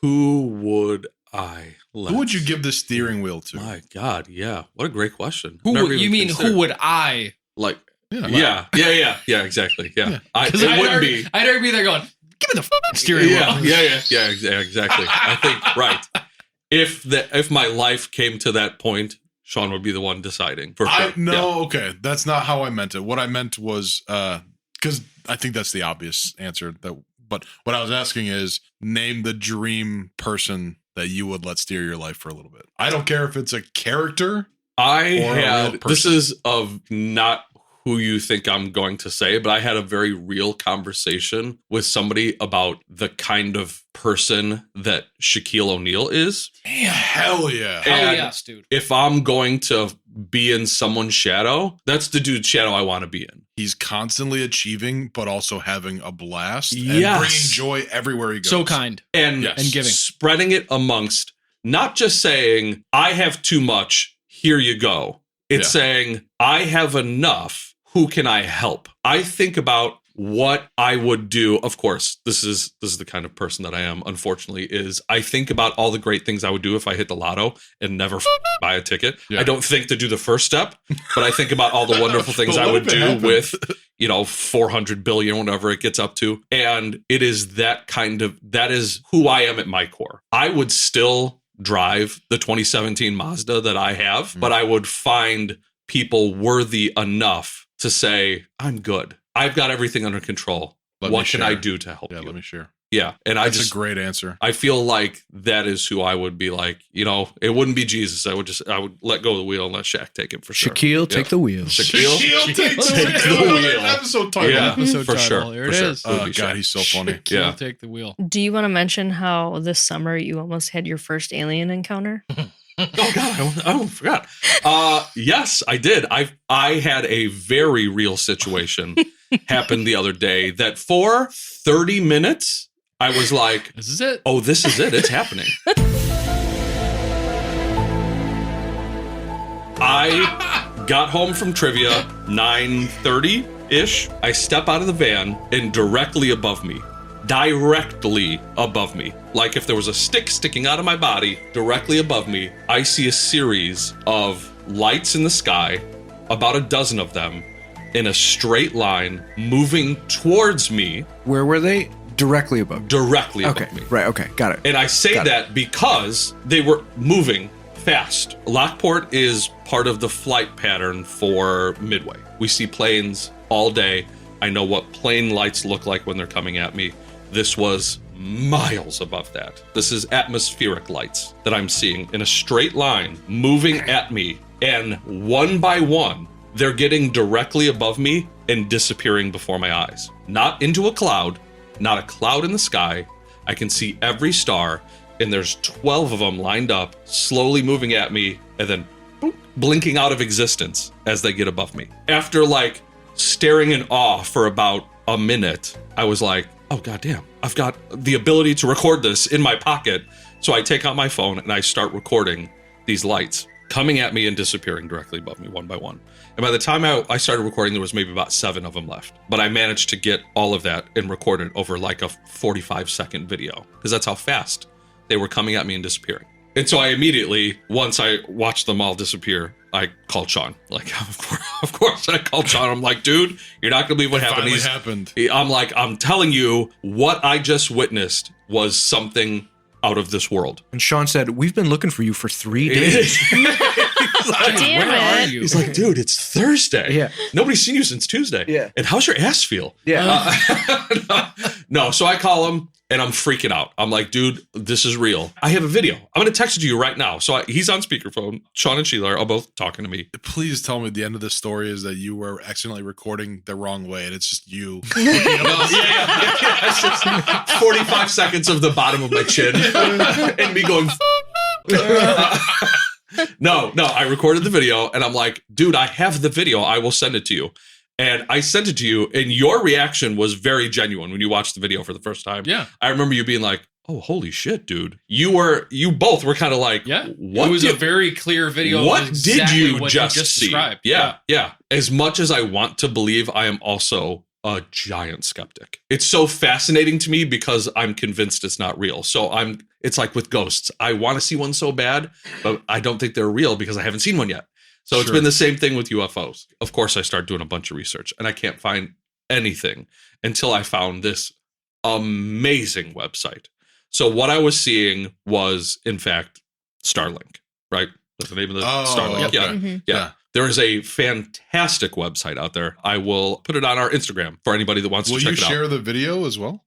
Who would I let? Who would you give the steering wheel to? My God, yeah. What a great question. Who would I like? Yeah, exactly. Yeah. I'd already be there going, give me the steering wheel. Yeah, exactly. I think, right. If my life came to that point, Sean would be the one deciding. Okay. That's not how I meant it. What I meant was, because I think that's the obvious answer. But what I was asking is, name the dream person that you would let steer your life for a little bit. I don't care if it's a character. This is of not who you think I'm going to say, but I had a very real conversation with somebody about the kind of person that Shaquille O'Neal is. Damn, hell yeah. Hell yes, dude. If I'm going to be in someone's shadow, that's the dude's shadow I want to be in. He's constantly achieving, but also having a blast and bringing joy everywhere he goes. So kind. And giving. Spreading it amongst, not just saying, I have too much, here you go. It's saying, I have enough, who can I help? I think about what I would do. Of course, this is the kind of person that I am, unfortunately, is I think about all the great things I would do if I hit the lotto and never buy a ticket. Yeah. I don't think to do the first step, but I think about all the wonderful things I would do with, 400 billion, whatever it gets up to. And it is that is who I am at my core. I would still drive the 2017 Mazda that I have, but I would find people worthy enough to say, I'm good. I've got everything under control. What can I do to help you? Let me share. Yeah. And that's a great answer. I feel like that is who I would be like, it wouldn't be Jesus. I would let go of the wheel and let Shaq take it for sure. Shaquille, take the wheel. Shaquille, take the wheel. Episode title. Yeah, episode for title. sure. Here it is. Oh, God, he's so funny. Shaquille, take the wheel. Do you want to mention how this summer you almost had your first alien encounter? Oh God, I almost forgot. Yes, I did. I had a very real situation happen the other day that for 30 minutes I was like, "This is it. Oh, this is it. It's happening." I got home from trivia 9:30-ish. I step out of the van and directly above me, like if there was a stick sticking out of my body, directly above me, I see a series of lights in the sky, about a dozen of them, in a straight line, moving towards me. Where were they? Directly above. Directly above me. Right, okay, got it. And I say that because they were moving fast. Lockport is part of the flight pattern for Midway. We see planes all day. I know what plane lights look like when they're coming at me. This was miles above that. This is atmospheric lights that I'm seeing in a straight line moving at me. And one by one, they're getting directly above me and disappearing before my eyes. Not into a cloud, not a cloud in the sky. I can see every star, and there's 12 of them lined up, slowly moving at me, and then boop, blinking out of existence as they get above me. After staring in awe for about a minute, I was like, oh, goddamn, I've got the ability to record this in my pocket. So I take out my phone and I start recording these lights coming at me and disappearing directly above me one by one. And by the time I started recording, there was maybe about 7 of them left. But I managed to get all of that and record it over like a 45-second video, because that's how fast they were coming at me and disappearing. And so I immediately, once I watched them all disappear, I called Sean. Of course I called Sean. I'm like, dude, you're not going to believe what happened. I'm like, I'm telling you, what I just witnessed was something out of this world. And Sean said, we've been looking for you for 3 days. Damn where are you? He's like, dude, it's Thursday. Yeah. Nobody's seen you since Tuesday. Yeah. And how's your ass feel? Yeah. No, so I call him. and I'm freaking out. I'm like, dude, this is real. I have a video. I'm going to text it to you right now. So he's on speakerphone. Sean and Sheila are both talking to me. Please tell me the end of the story is that you were accidentally recording the wrong way and it's just you. It's just 45 seconds of the bottom of my chin and me going, No, I recorded the video and I'm like, dude, I have the video. I will send it to you. And I sent it to you, and your reaction was very genuine when you watched the video for the first time. Yeah. I remember you being like, oh, holy shit, dude. You both were kind of like, what? It was a very clear video. What of exactly did you what just see? described. Yeah. As much as I want to believe, I am also a giant skeptic. It's so fascinating to me because I'm convinced it's not real. So it's like with ghosts. I want to see one so bad, but I don't think they're real because I haven't seen one yet. So It's been the same thing with UFOs. Of course, I start doing a bunch of research and I can't find anything until I found this amazing website. So what I was seeing was, in fact, Starlink, right? That's the name of the Starlink. Okay. Yeah. Mm-hmm. Yeah. There is a fantastic website out there. I will put it on our Instagram for anybody that wants to check it out. Will you share the video as well?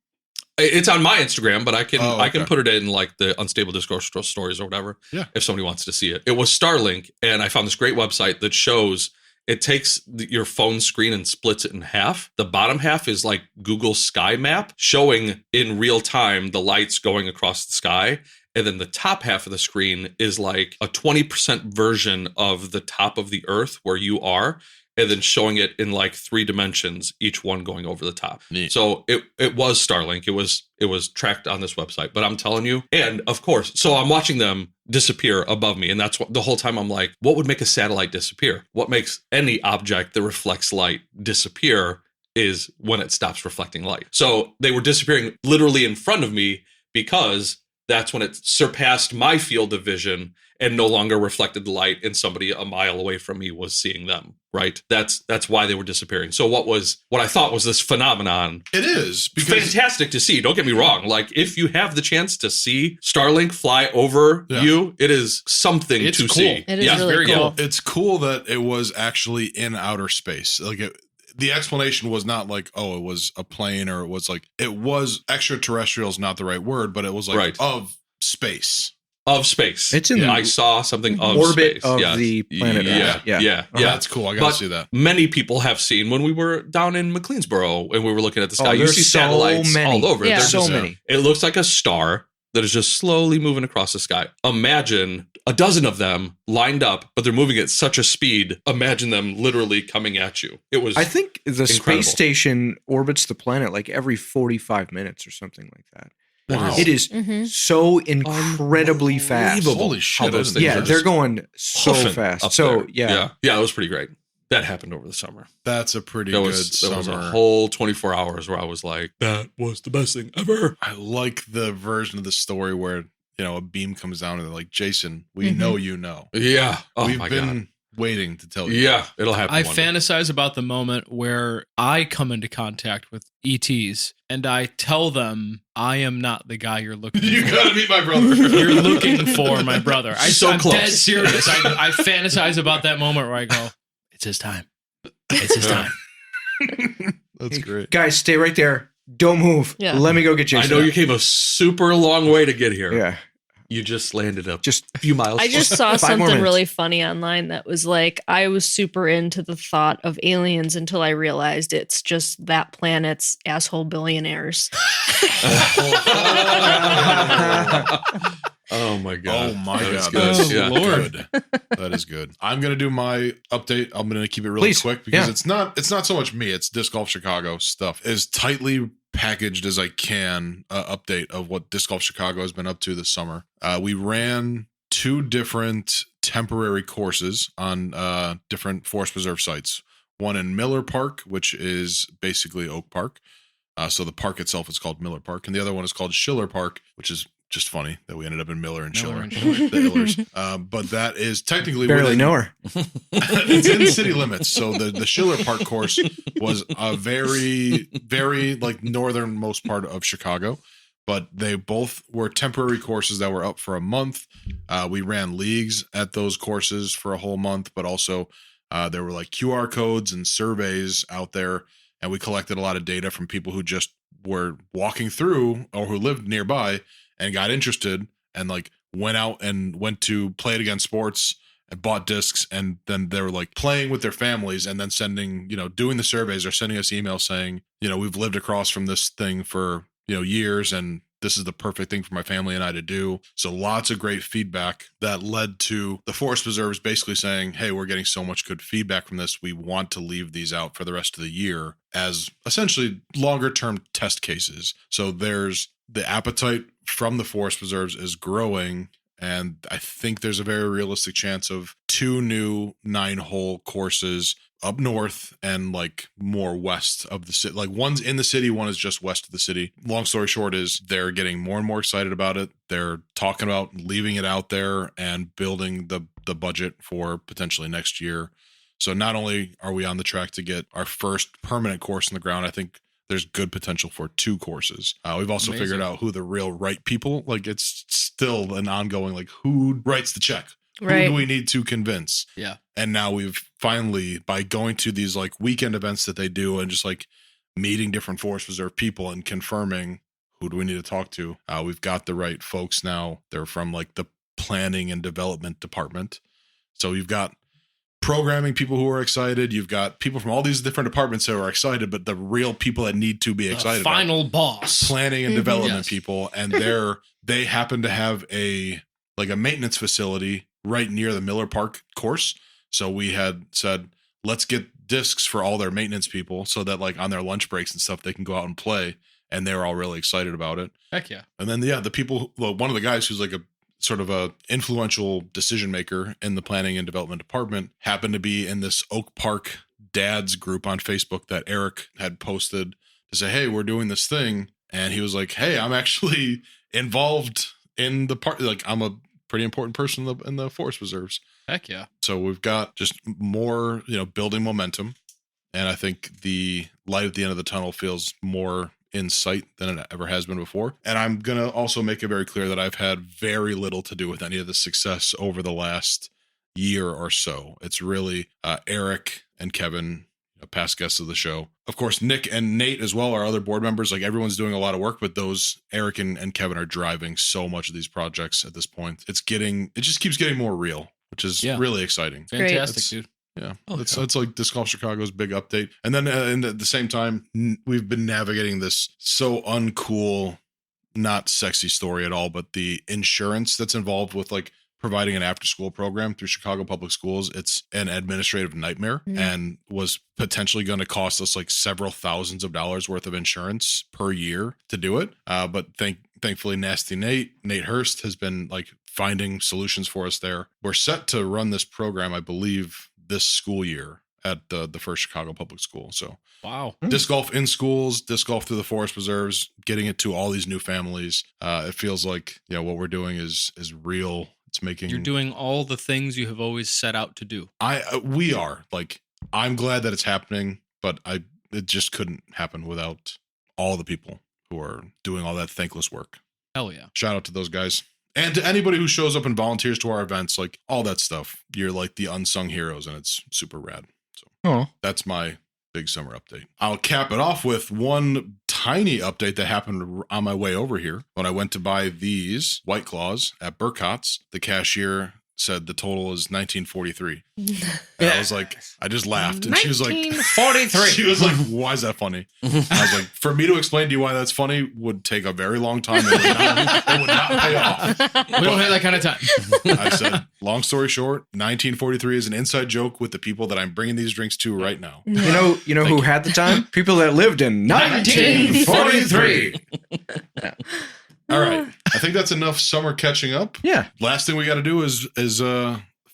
It's on my Instagram, but I can Oh, okay. I can put it in like the Unstable Discourse stories or whatever. Yeah. If somebody wants to see it. It was Starlink, and I found this great website that shows it takes your phone screen and splits it in half. The bottom half is like Google Sky Map, showing in real time the lights going across the sky. And then the top half of the screen is like a 20% version of the top of the Earth where you are, and then showing it in like 3 dimensions, each one going over the top. Neat. So it was Starlink. It was tracked on this website. But I'm telling you, and of course, so I'm watching them disappear above me. And that's what the whole time I'm like, what would make a satellite disappear? What makes any object that reflects light disappear is when it stops reflecting light. So they were disappearing literally in front of me because that's when it surpassed my field of vision and no longer reflected the light, and somebody a mile away from me was seeing them, right? That's why they were disappearing. So what I thought was this phenomenon. It is. Because Fantastic to see. Don't get me wrong. Like, if you have the chance to see Starlink fly over you, it is something It's to cool. see. It is really cool. it's cool that it was actually in outer space. Like the explanation was not like, oh, it was a plane, or it was extraterrestrial is not the right word, but it was like of space. Of space. It's in I saw something of orbit space. of Yes. the planet Earth. Yeah. That's cool. I gotta see that. Many people have seen when we were down in McLeansboro and we were looking at the sky. You there's see so satellites many. all over. Yeah. They're So just- many. It looks like a star that is just slowly moving across the sky. Imagine a dozen of them lined up, but they're moving at such a speed. Imagine them literally coming at you. It was. I think the incredible. space station orbits the planet like every 45 minutes or something like that. Wow. It is Mhm. so incredibly fast. Unbelievable Holy shit, how those I things Yeah, are they're just going so hoofing fast. up So there. yeah. yeah, it was pretty great. That happened over the summer. That's a pretty There good was a summer. whole 24 hours where I was like, that was the best thing ever. I like the version of the story where, a beam comes down and they're like, Jason, we know you know. Yeah. Oh We've my been God. waiting to tell you. Yeah, it'll happen. I one day. fantasize about the moment where I come into contact with ETs and I tell them I am not the guy you're looking You for. gotta meet my brother. You're looking for my brother. So I'm close. dead serious. I fantasize about that moment where I go, it's his time. It's his time. That's great. Guys, stay right there. Don't move. Yeah. Let me go get I Jason. know you came a super long way to get here. Yeah. You just landed up Just a few miles. I just saw 5 more something minutes. really funny online that was like, I was super into the thought of aliens until I realized it's just that planet's asshole billionaires. Oh my God. Oh my That is God. good. That's Yeah. good. That is good. I'm gonna do my update. I'm gonna keep it really Please. quick because Yeah. it's not so much me, it's Disc Golf Chicago stuff. As tightly packaged as I can update of what Disc Golf Chicago has been up to this summer. We ran 2 different temporary courses on different forest preserve sites. One in Miller Park, which is basically Oak Park. So the park itself is called Miller Park, and the other one is called Schiller Park, which is just funny that we ended up in Miller and Schiller. The Illers. But that is technically barely know her. It's in city limits. So the Schiller Park course was a very, very like northernmost part of Chicago, but they both were temporary courses that were up for a month. We ran leagues at those courses for a whole month, but also there were like QR codes and surveys out there. and we collected a lot of data from people who just were walking through or who lived nearby and got interested and like went to play it against sports and bought discs, and then they were like playing with their families and then sending, doing the surveys or sending us emails saying, we've lived across from this thing for, years, and this is the perfect thing for my family and I to do. So lots of great feedback that led to the Forest Preserves basically saying, hey, we're getting so much good feedback from this. We want to leave these out for the rest of the year as essentially longer term test cases. So there's the appetite from the Forest Preserves is growing. And I think there's a very realistic chance of 2 new 9-hole courses up north and like more west of the city. Like one's in the city, one is just west of the city. Long story short is they're getting more and more excited about it. They're talking about leaving it out there and building the budget for potentially next year. So not only are we on the track to get our first permanent course in the ground, I think there's good potential for 2 courses. We've also figured out who the real right people, like it's still an ongoing, like who writes the check? Right. Who do we need to convince? Yeah. And now we've finally, by going to these like weekend events that they do and just like meeting different Forest Reserve people and confirming who do we need to talk to, we've got the right folks now. They're from like the planning and development department. So you've got programming people who are excited. You've got people from all these different departments that are excited, but the real people that need to be excited, final boss, planning and development Yes. people, and they happen to have a maintenance facility right near the Miller Park course. So we had said, let's get discs for all their maintenance people so that like on their lunch breaks and stuff they can go out and play, and they're all really excited about it. Heck yeah. And then the people, one of the guys who's like a sort of a influential decision maker in the planning and development department happened to be in this Oak Park dads group on Facebook that Eric had posted to say, hey, we're doing this thing. And he was like, hey, I'm actually involved in the part. Like I'm a pretty important person in the Forest Reserves. Heck yeah. So we've got just more, building momentum. And I think the light at the end of the tunnel feels more in sight than it ever has been before. And I'm going to also make it very clear that I've had very little to do with any of the success over the last year or so. It's really Eric and Kevin, past guests of the show. Of course, Nick and Nate as well, our other board members. Like everyone's doing a lot of work, but those Eric and Kevin are driving so much of these projects at this point. It just keeps getting more real, which is really exciting. Fantastic, dude. Yeah, that's like Disc Golf Chicago's big update. And then at the same time, we've been navigating this so uncool, not sexy story at all, but the insurance that's involved with like providing an after-school program through Chicago Public Schools. It's an administrative nightmare and was potentially going to cost us like several thousands of dollars worth of insurance per year to do it. But thankfully, Nasty Nate Hurst has been like finding solutions for us there. We're set to run this program, I believe, this school year at the first Chicago Public School. So wow. Disc golf in schools, disc golf through the Forest Preserves, getting it to all these new families. It feels like what we're doing is real. It's making You're doing all the things you have always set out to do. We are like, I'm glad that it's happening, but it just couldn't happen without all the people who are doing all that thankless work. Hell yeah. Shout out to those guys. And to anybody who shows up and volunteers to our events, like all that stuff, you're like the unsung heroes, and it's super rad. So that's my big summer update. I'll cap it off with one tiny update that happened on my way over here. When I went to buy these White Claws at Burcott's, the cashier said the total is $19.43. And I was like, I just laughed. And she was like, $19.43. She was like, why is that funny? I was like, for me to explain to you why that's funny would take a very long time. It would not pay off. We don't have that kind of time. I said, long story short, 1943 is an inside joke with the people that I'm bringing these drinks to right now. You know who had the time? People that lived in 1943. All right. I think that's enough summer catching up. Yeah. Last thing we got to do is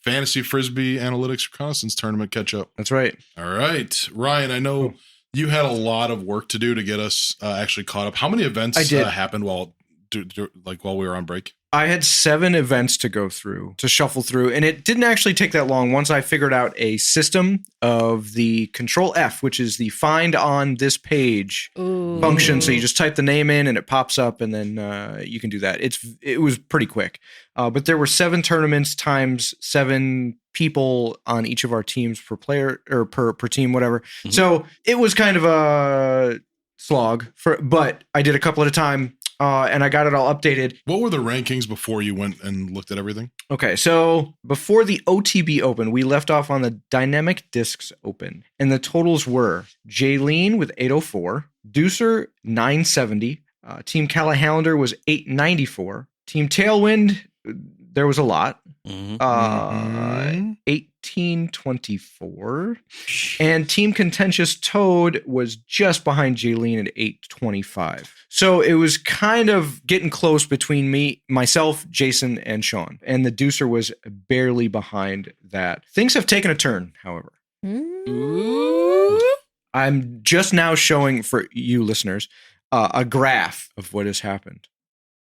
Fantasy Frisbee Analytics Reconnaissance Tournament catch up. That's right. All right. Ryan, I know you had a lot of work to do to get us actually caught up. How many events happened while we were on break? I had 7 events to go through, to shuffle through, and it didn't actually take that long once I figured out a system of the Control F, which is the find on this page function. So you just type the name in and it pops up, and then you can do that. It was pretty quick. But there were 7 tournaments times 7 people on each of our teams per player or per team, whatever. Mm-hmm. So it was kind of a slog, but I did a couple at a time. And I got it all updated. What were the rankings before you went and looked at everything? Okay, so before the OTB Open, we left off on the Dynamic Discs Open. And the totals were Jaylene with 804, Deucer 970, Team Callahander was 894, Team Tailwind, there was a lot, 1824, and Team Contentious Toad was just behind Jaylene at 825. So it was kind of getting close between myself, Jason, and Sean. And the Deucer was barely behind that. Things have taken a turn, however. Ooh. I'm just now showing for you listeners a graph of what has happened.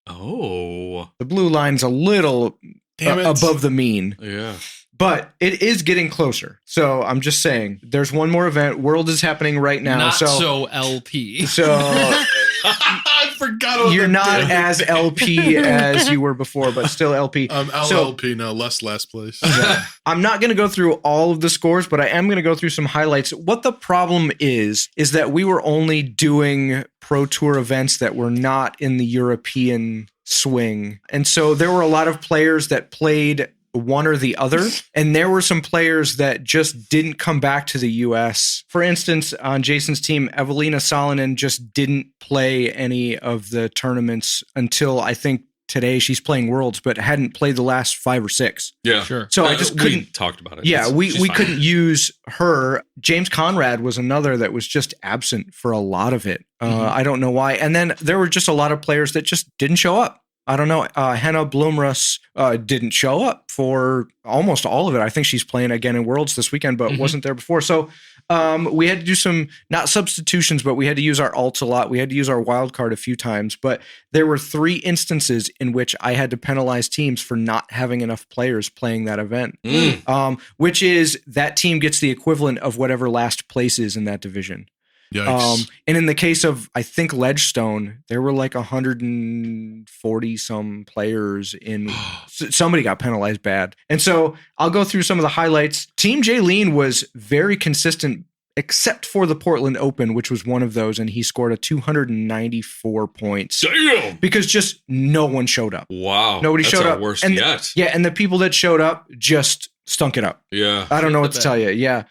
Oh. The blue line's a little above the mean. Yeah. But it is getting closer. So I'm just saying, there's one more event. World is happening right now. Not so LP. So I forgot about you're not as LP as you were before, but still LP. LLLP now, last place. Yeah. I'm not going to go through all of the scores, but I am going to go through some highlights. What the problem is that we were only doing Pro Tour events that were not in the European swing. And so there were a lot of players that played one or the other, and there were some players that just didn't come back to the US. For instance, on Jason's team, Evelina Salonen just didn't play any of the tournaments until I think today. She's playing Worlds, but hadn't played the last 5 or 6. Yeah, sure. So I just couldn't. We talked about it. Yeah, we couldn't use her. James Conrad was another that was just absent for a lot of it. I don't know why. And then there were just a lot of players that just didn't show up. I don't know. Hannah Blumruss didn't show up for almost all of it. I think she's playing again in Worlds this weekend, but wasn't there before. So we had to do some, not substitutions, but we had to use our alts a lot. We had to use our wild card a few times. But there were 3 instances in which I had to penalize teams for not having enough players playing that event, which is that team gets the equivalent of whatever last place is in that division. And in the case of, I think, Ledgestone, there were like 140 some players in. Somebody got penalized bad. And so I'll go through some of the highlights. Team Jaylene was very consistent, except for the Portland Open, which was one of those, and he scored a 294 points. Damn! Because just no one showed up. Wow. Nobody showed up. Worst and yet. Yeah, and the people that showed up just stunk it up. Yeah. I don't know what to tell you. Yeah.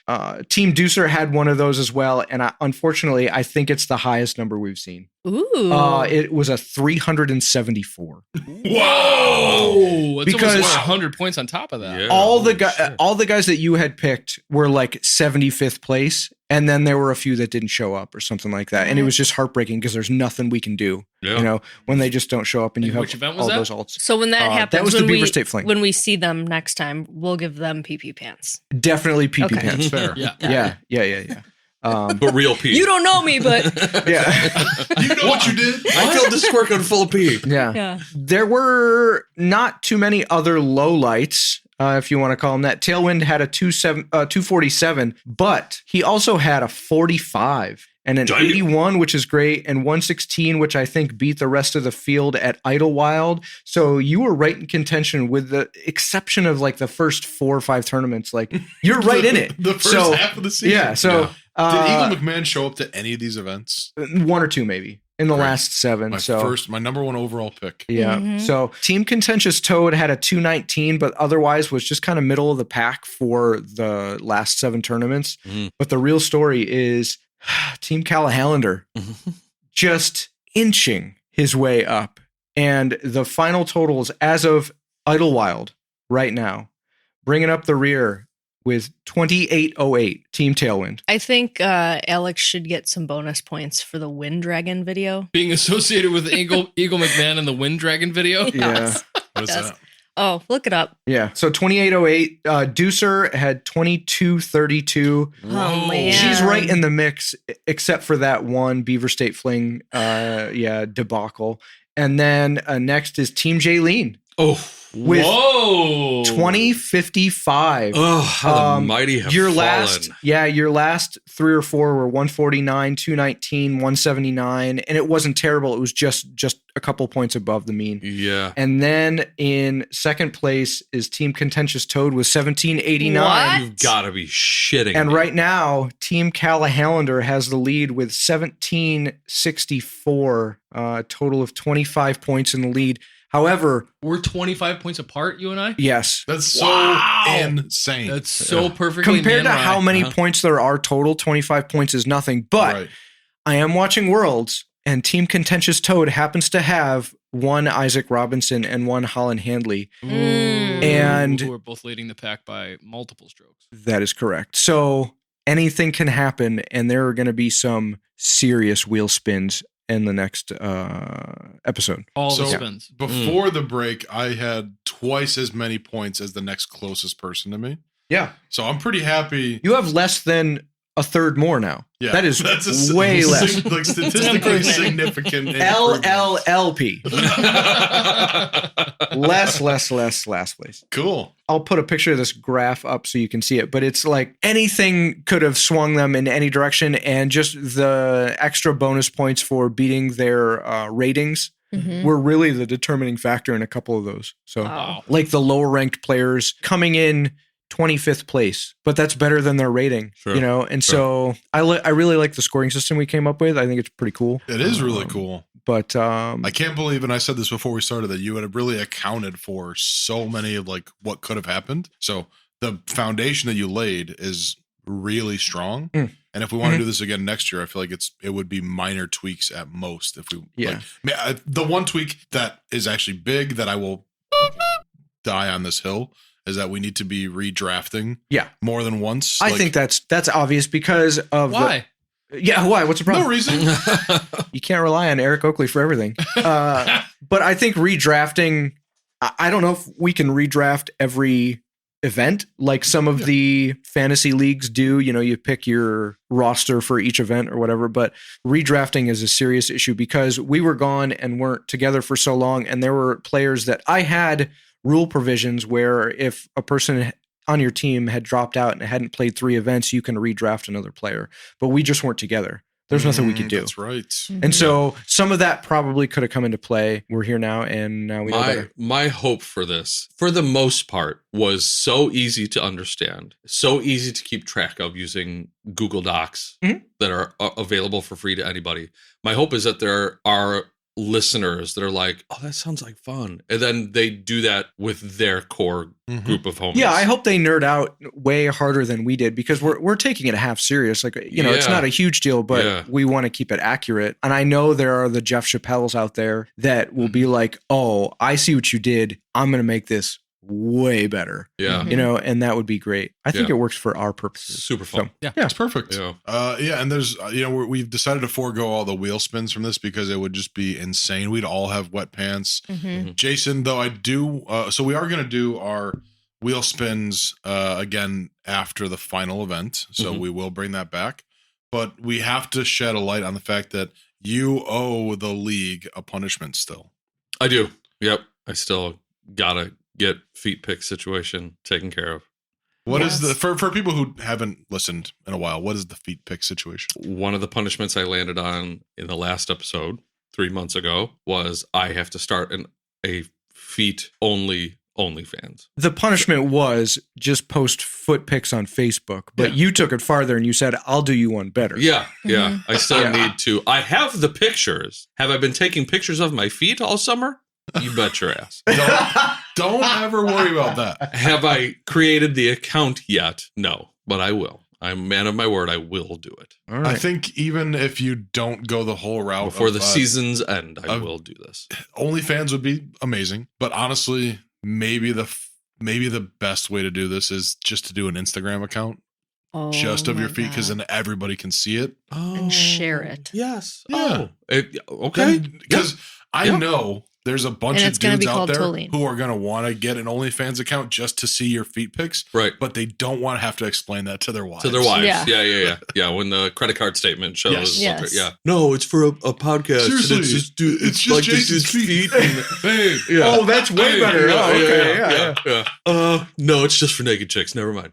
Team Deucer had one of those as well. And unfortunately, I think it's the highest number we've seen. Ooh. It was a 374. Whoa. It's because almost 100 points on top of that. Yeah. all the guys that you had picked were like 75th place. And then there were a few that didn't show up or something like that. And it was just heartbreaking because there's nothing we can do, you know, when they just don't show up and you have all those alts. So when that happens, that was the Beaver State Fling. When we see them next time, we'll give them PP pants. Definitely PP pants. Fair. Yeah. But real pee. You don't know me, but yeah. You know what you did? I filled the squirt gun full of pee. Yeah. There were not too many other lowlights, if you want to call them that. Tailwind had a 247, but he also had a 45 and an 81, which is great, and 116, which I think beat the rest of the field at Idlewild. So you were right in contention, with the exception of like the first 4 or 5 tournaments. Like you're right in it. The first half of the season. Yeah. So did Eagle McMahon show up to any of these events? 1 or 2 maybe. In the last 7. My number 1 overall pick. Yeah. Mm-hmm. So Team Contentious Toad had a 219, but otherwise was just kind of middle of the pack for the last 7 tournaments. But the real story is Team Callahander just inching his way up. And the final totals as of Idlewild right now, bringing up the rear with 2808, Team Tailwind. I think Alex should get some bonus points for the Wind Dragon video. Being associated with Eagle McMahon and the Wind Dragon video? Yes. Yeah. What is that? Oh, look it up. Yeah. So 2808. Deucer had 2232. Oh, man. She's right in the mix, except for that one Beaver State Fling debacle. And then next is Team Jaylene. Oh, With Whoa. 2055. oh, how the mighty have your fallen. your last 3 or 4 were 149, 219, 179, and it wasn't terrible. It was just a couple points above the mean. Yeah. And then in second place is Team Contentious Toad with 1789. What? You've got to be shitting And me. right now, Team Callahallander has the lead with 1764, a total of 25 points in the lead. However, We're 25 points apart, you and I? yes, That's so Wow. insane. That's so perfectly compared to man-right. how many points there are total, 25 points is nothing. But Right. I am watching Worlds, and Team Contentious Toad happens to have one Isaac Robinson and one Holland Handley. Ooh. And- who are both leading the pack by multiple strokes. That is correct. So anything can happen, and there are going to be some serious wheel spins in the next episode. All So- the spins. Before the break, I had twice as many points as the next closest person to me. Yeah. So I'm pretty happy. You have less than a third more now. Yeah, That is that's way less. Like statistically improvement. significant. improvement. LLLP. less, please. Cool. I'll put a picture of this graph up so you can see it, but it's like anything could have swung them in any direction, and just the extra bonus points for beating their ratings Mhm. were really the determining factor in a couple of those. So, Wow. like the lower ranked players coming in 25th place, but that's better than their rating, Sure. you know? And so I really like the scoring system we came up with. I think it's pretty cool. It is really cool. But I can't believe, and I said this before we started, that you had really accounted for so many of like what could have happened. So the foundation that you laid is really strong. Mm. And if we want to do this again next year, I feel like it would be minor tweaks at most. If we, Yeah. the one tweak that is actually big that I will die on this hill is that we need to be redrafting. Yeah. More than once. I think that's obvious because of Why? why? What's the problem? no reason. You can't rely on Eric Oakley for everything. But I think redrafting, I don't know if we can redraft every event like some of the fantasy leagues do. You know, you pick your roster for each event or whatever, but redrafting is a serious issue because we were gone and weren't together for so long. And there were players that I had rule provisions where if a person on your team had dropped out and hadn't played 3 events, you can redraft another player, but we just weren't together. There's nothing we could do. That's right. And so some of that probably could have come into play. We're here now, and now we know better. My hope for this, for the most part, was so easy to understand, so easy to keep track of using Google Docs that are available for free to anybody. My hope is that there are listeners that are like, oh, that sounds like fun. And then they do that with their core group of homies. Yeah, I hope they nerd out way harder than we did because we're taking it half serious. Like, you know, it's Yeah. not a huge deal, but Yeah. we want to keep it accurate. And I know there are the Jeff Chappelles out there that will be like, oh, I see what you did. I'm going to make this way better. Yeah. You know, and that would be great. I think Yeah. it works for our purposes. Super fun. So, It's perfect. Yeah. And there's, we've decided to forego all the wheel spins from this because it would just be insane. We'd all have wet pants. Mm-hmm. Jason, though, I do. So we are going to do our wheel spins again after the final event. So we will bring that back. But we have to shed a light on the fact that you owe the league a punishment still. I do. Yep. I still gotta get feet pick situation taken care of. What is the for people who haven't listened in a while? What is the feet pick situation? One of the punishments I landed on in the last episode 3 months ago was I have to start a feet only OnlyFans. the punishment was just post foot pics on Facebook, but you took it farther and you said, I'll do you one better. Yeah, yeah. I still Yeah. need to. I have the pictures. Have I been taking pictures of my feet all summer? You bet your ass. Don't ever worry about that. Have I created the account yet? No, but I will. I'm a man of my word. I will do it. All I right. think even if you don't go the whole route Before of, the season's end, I of- will do this. OnlyFans would be amazing, but honestly, maybe the best way to do this is just to do an Instagram account just of your feet, because then everybody can see it. And share it. Yes. Yeah. Oh, okay. Because I Yeah. know there's a bunch And of it's gonna dudes be out called there Tolene. who are going to want to get an OnlyFans account just to see your feet pics. Right. But they don't want to have to explain that to their wives. To their wives. Yeah. Yeah. When the credit card statement shows. Yes. Yes. No, it's for a podcast. Seriously, and it's just like Jason's this dude's feet. and- Hey. Yeah. Oh, that's way better. Oh, okay. Yeah. No, it's just for naked chicks. Never mind.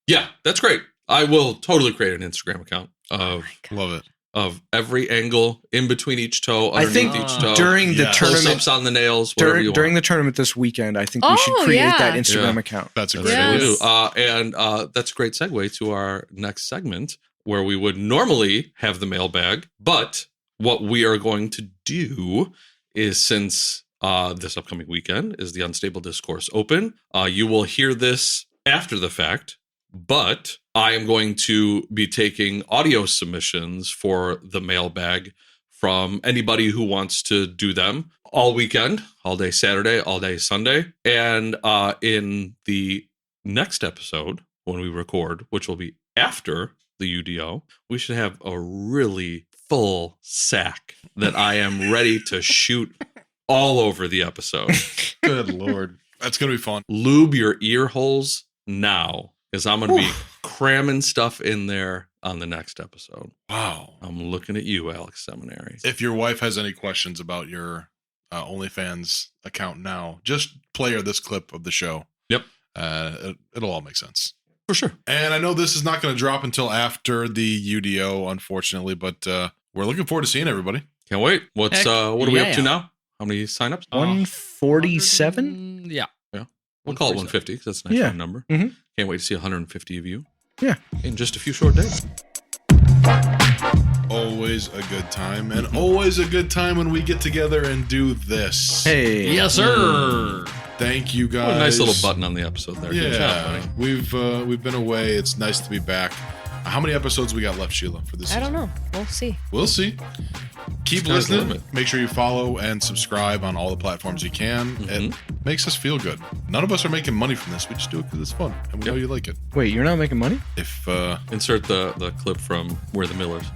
Yeah, that's great. I will totally create an Instagram account of Love it. of every angle in between each toe, I underneath think each toe. during the Yes. tournament, Close-ups on the nails, whatever you during want. the tournament this weekend, I think we should Oh, create yeah. that Instagram Yeah. account. That's a That's great what we idea. Yes. do. And that's a great segue to our next segment, where we would normally have the mailbag, but what we are going to do is, since this upcoming weekend is the Unstable Discourse Open, you will hear this after the fact, but I am going to be taking audio submissions for the mailbag from anybody who wants to do them all weekend, all day Saturday, all day Sunday. And in the next episode, when we record, which will be after the UDO, we should have a really full sack that I am ready to shoot all over the episode. Good Lord. That's going to be fun. Lube your ear holes now, because I'm going to be cramming stuff in there on the next episode. Wow. I'm looking at you, Alex Seminary. If your wife has any questions about your OnlyFans account now, just play her this clip of the show. Yep. It'll all make sense. For sure. And I know this is not going to drop until after the UDO, unfortunately, but we're looking forward to seeing everybody. Can't wait. What's Heck, what are we up to yeah. now? How many signups? 147? Yeah. We'll call it 150 because that's a nice Yeah. round number. Mhm. Can't wait to see 150 of you. Yeah. In just a few short days. Always a good time, and always a good time when we get together and do this. Hey. Yes, sir. Thank you guys. What a nice little button on the episode there. Good job, Yeah, buddy. we've been away. It's nice to be back. How many episodes we got left, Sheila, for this I season? don't know. We'll see. We'll see. Keep Sky's the listening. limit. Make sure you follow and subscribe on all the platforms you can. It makes us feel good. None of us are making money from this. We just do it because it's fun, and we know you like it. Wait, you're not making money? If Insert the clip from Where the Millers.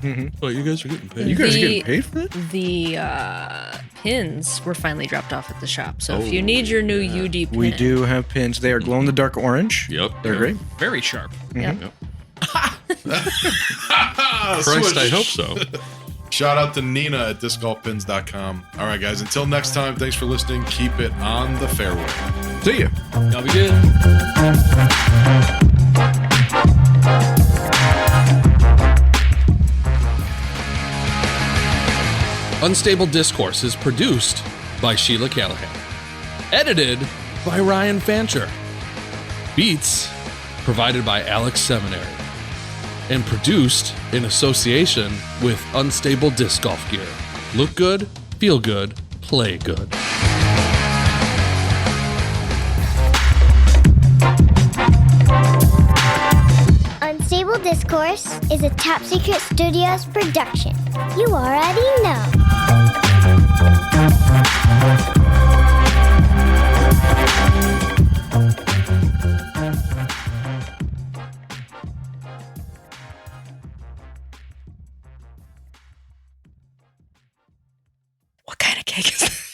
Oh, you guys are getting paid. You guys are The- getting paid for that? The pins were finally dropped off at the shop. So if you need your new UD pin, We do have pins. They are glow in the dark orange. Yep. They're great. Very sharp. Yep. Christ, I hope so. Shout out to Nina at discgolfpins.com. All right, guys. Until next time, thanks for listening. Keep it on the fairway. See ya. Y'all be good. Unstable Discourse is produced by Sheila Callahan. Edited by Ryan Fancher. Beats provided by Alex Seminary. And produced in association with Unstable Disc Golf Gear. Look good, feel good, play good. Unstable Discourse is a Top Secret Studios production. You already know. what kind of cake is this?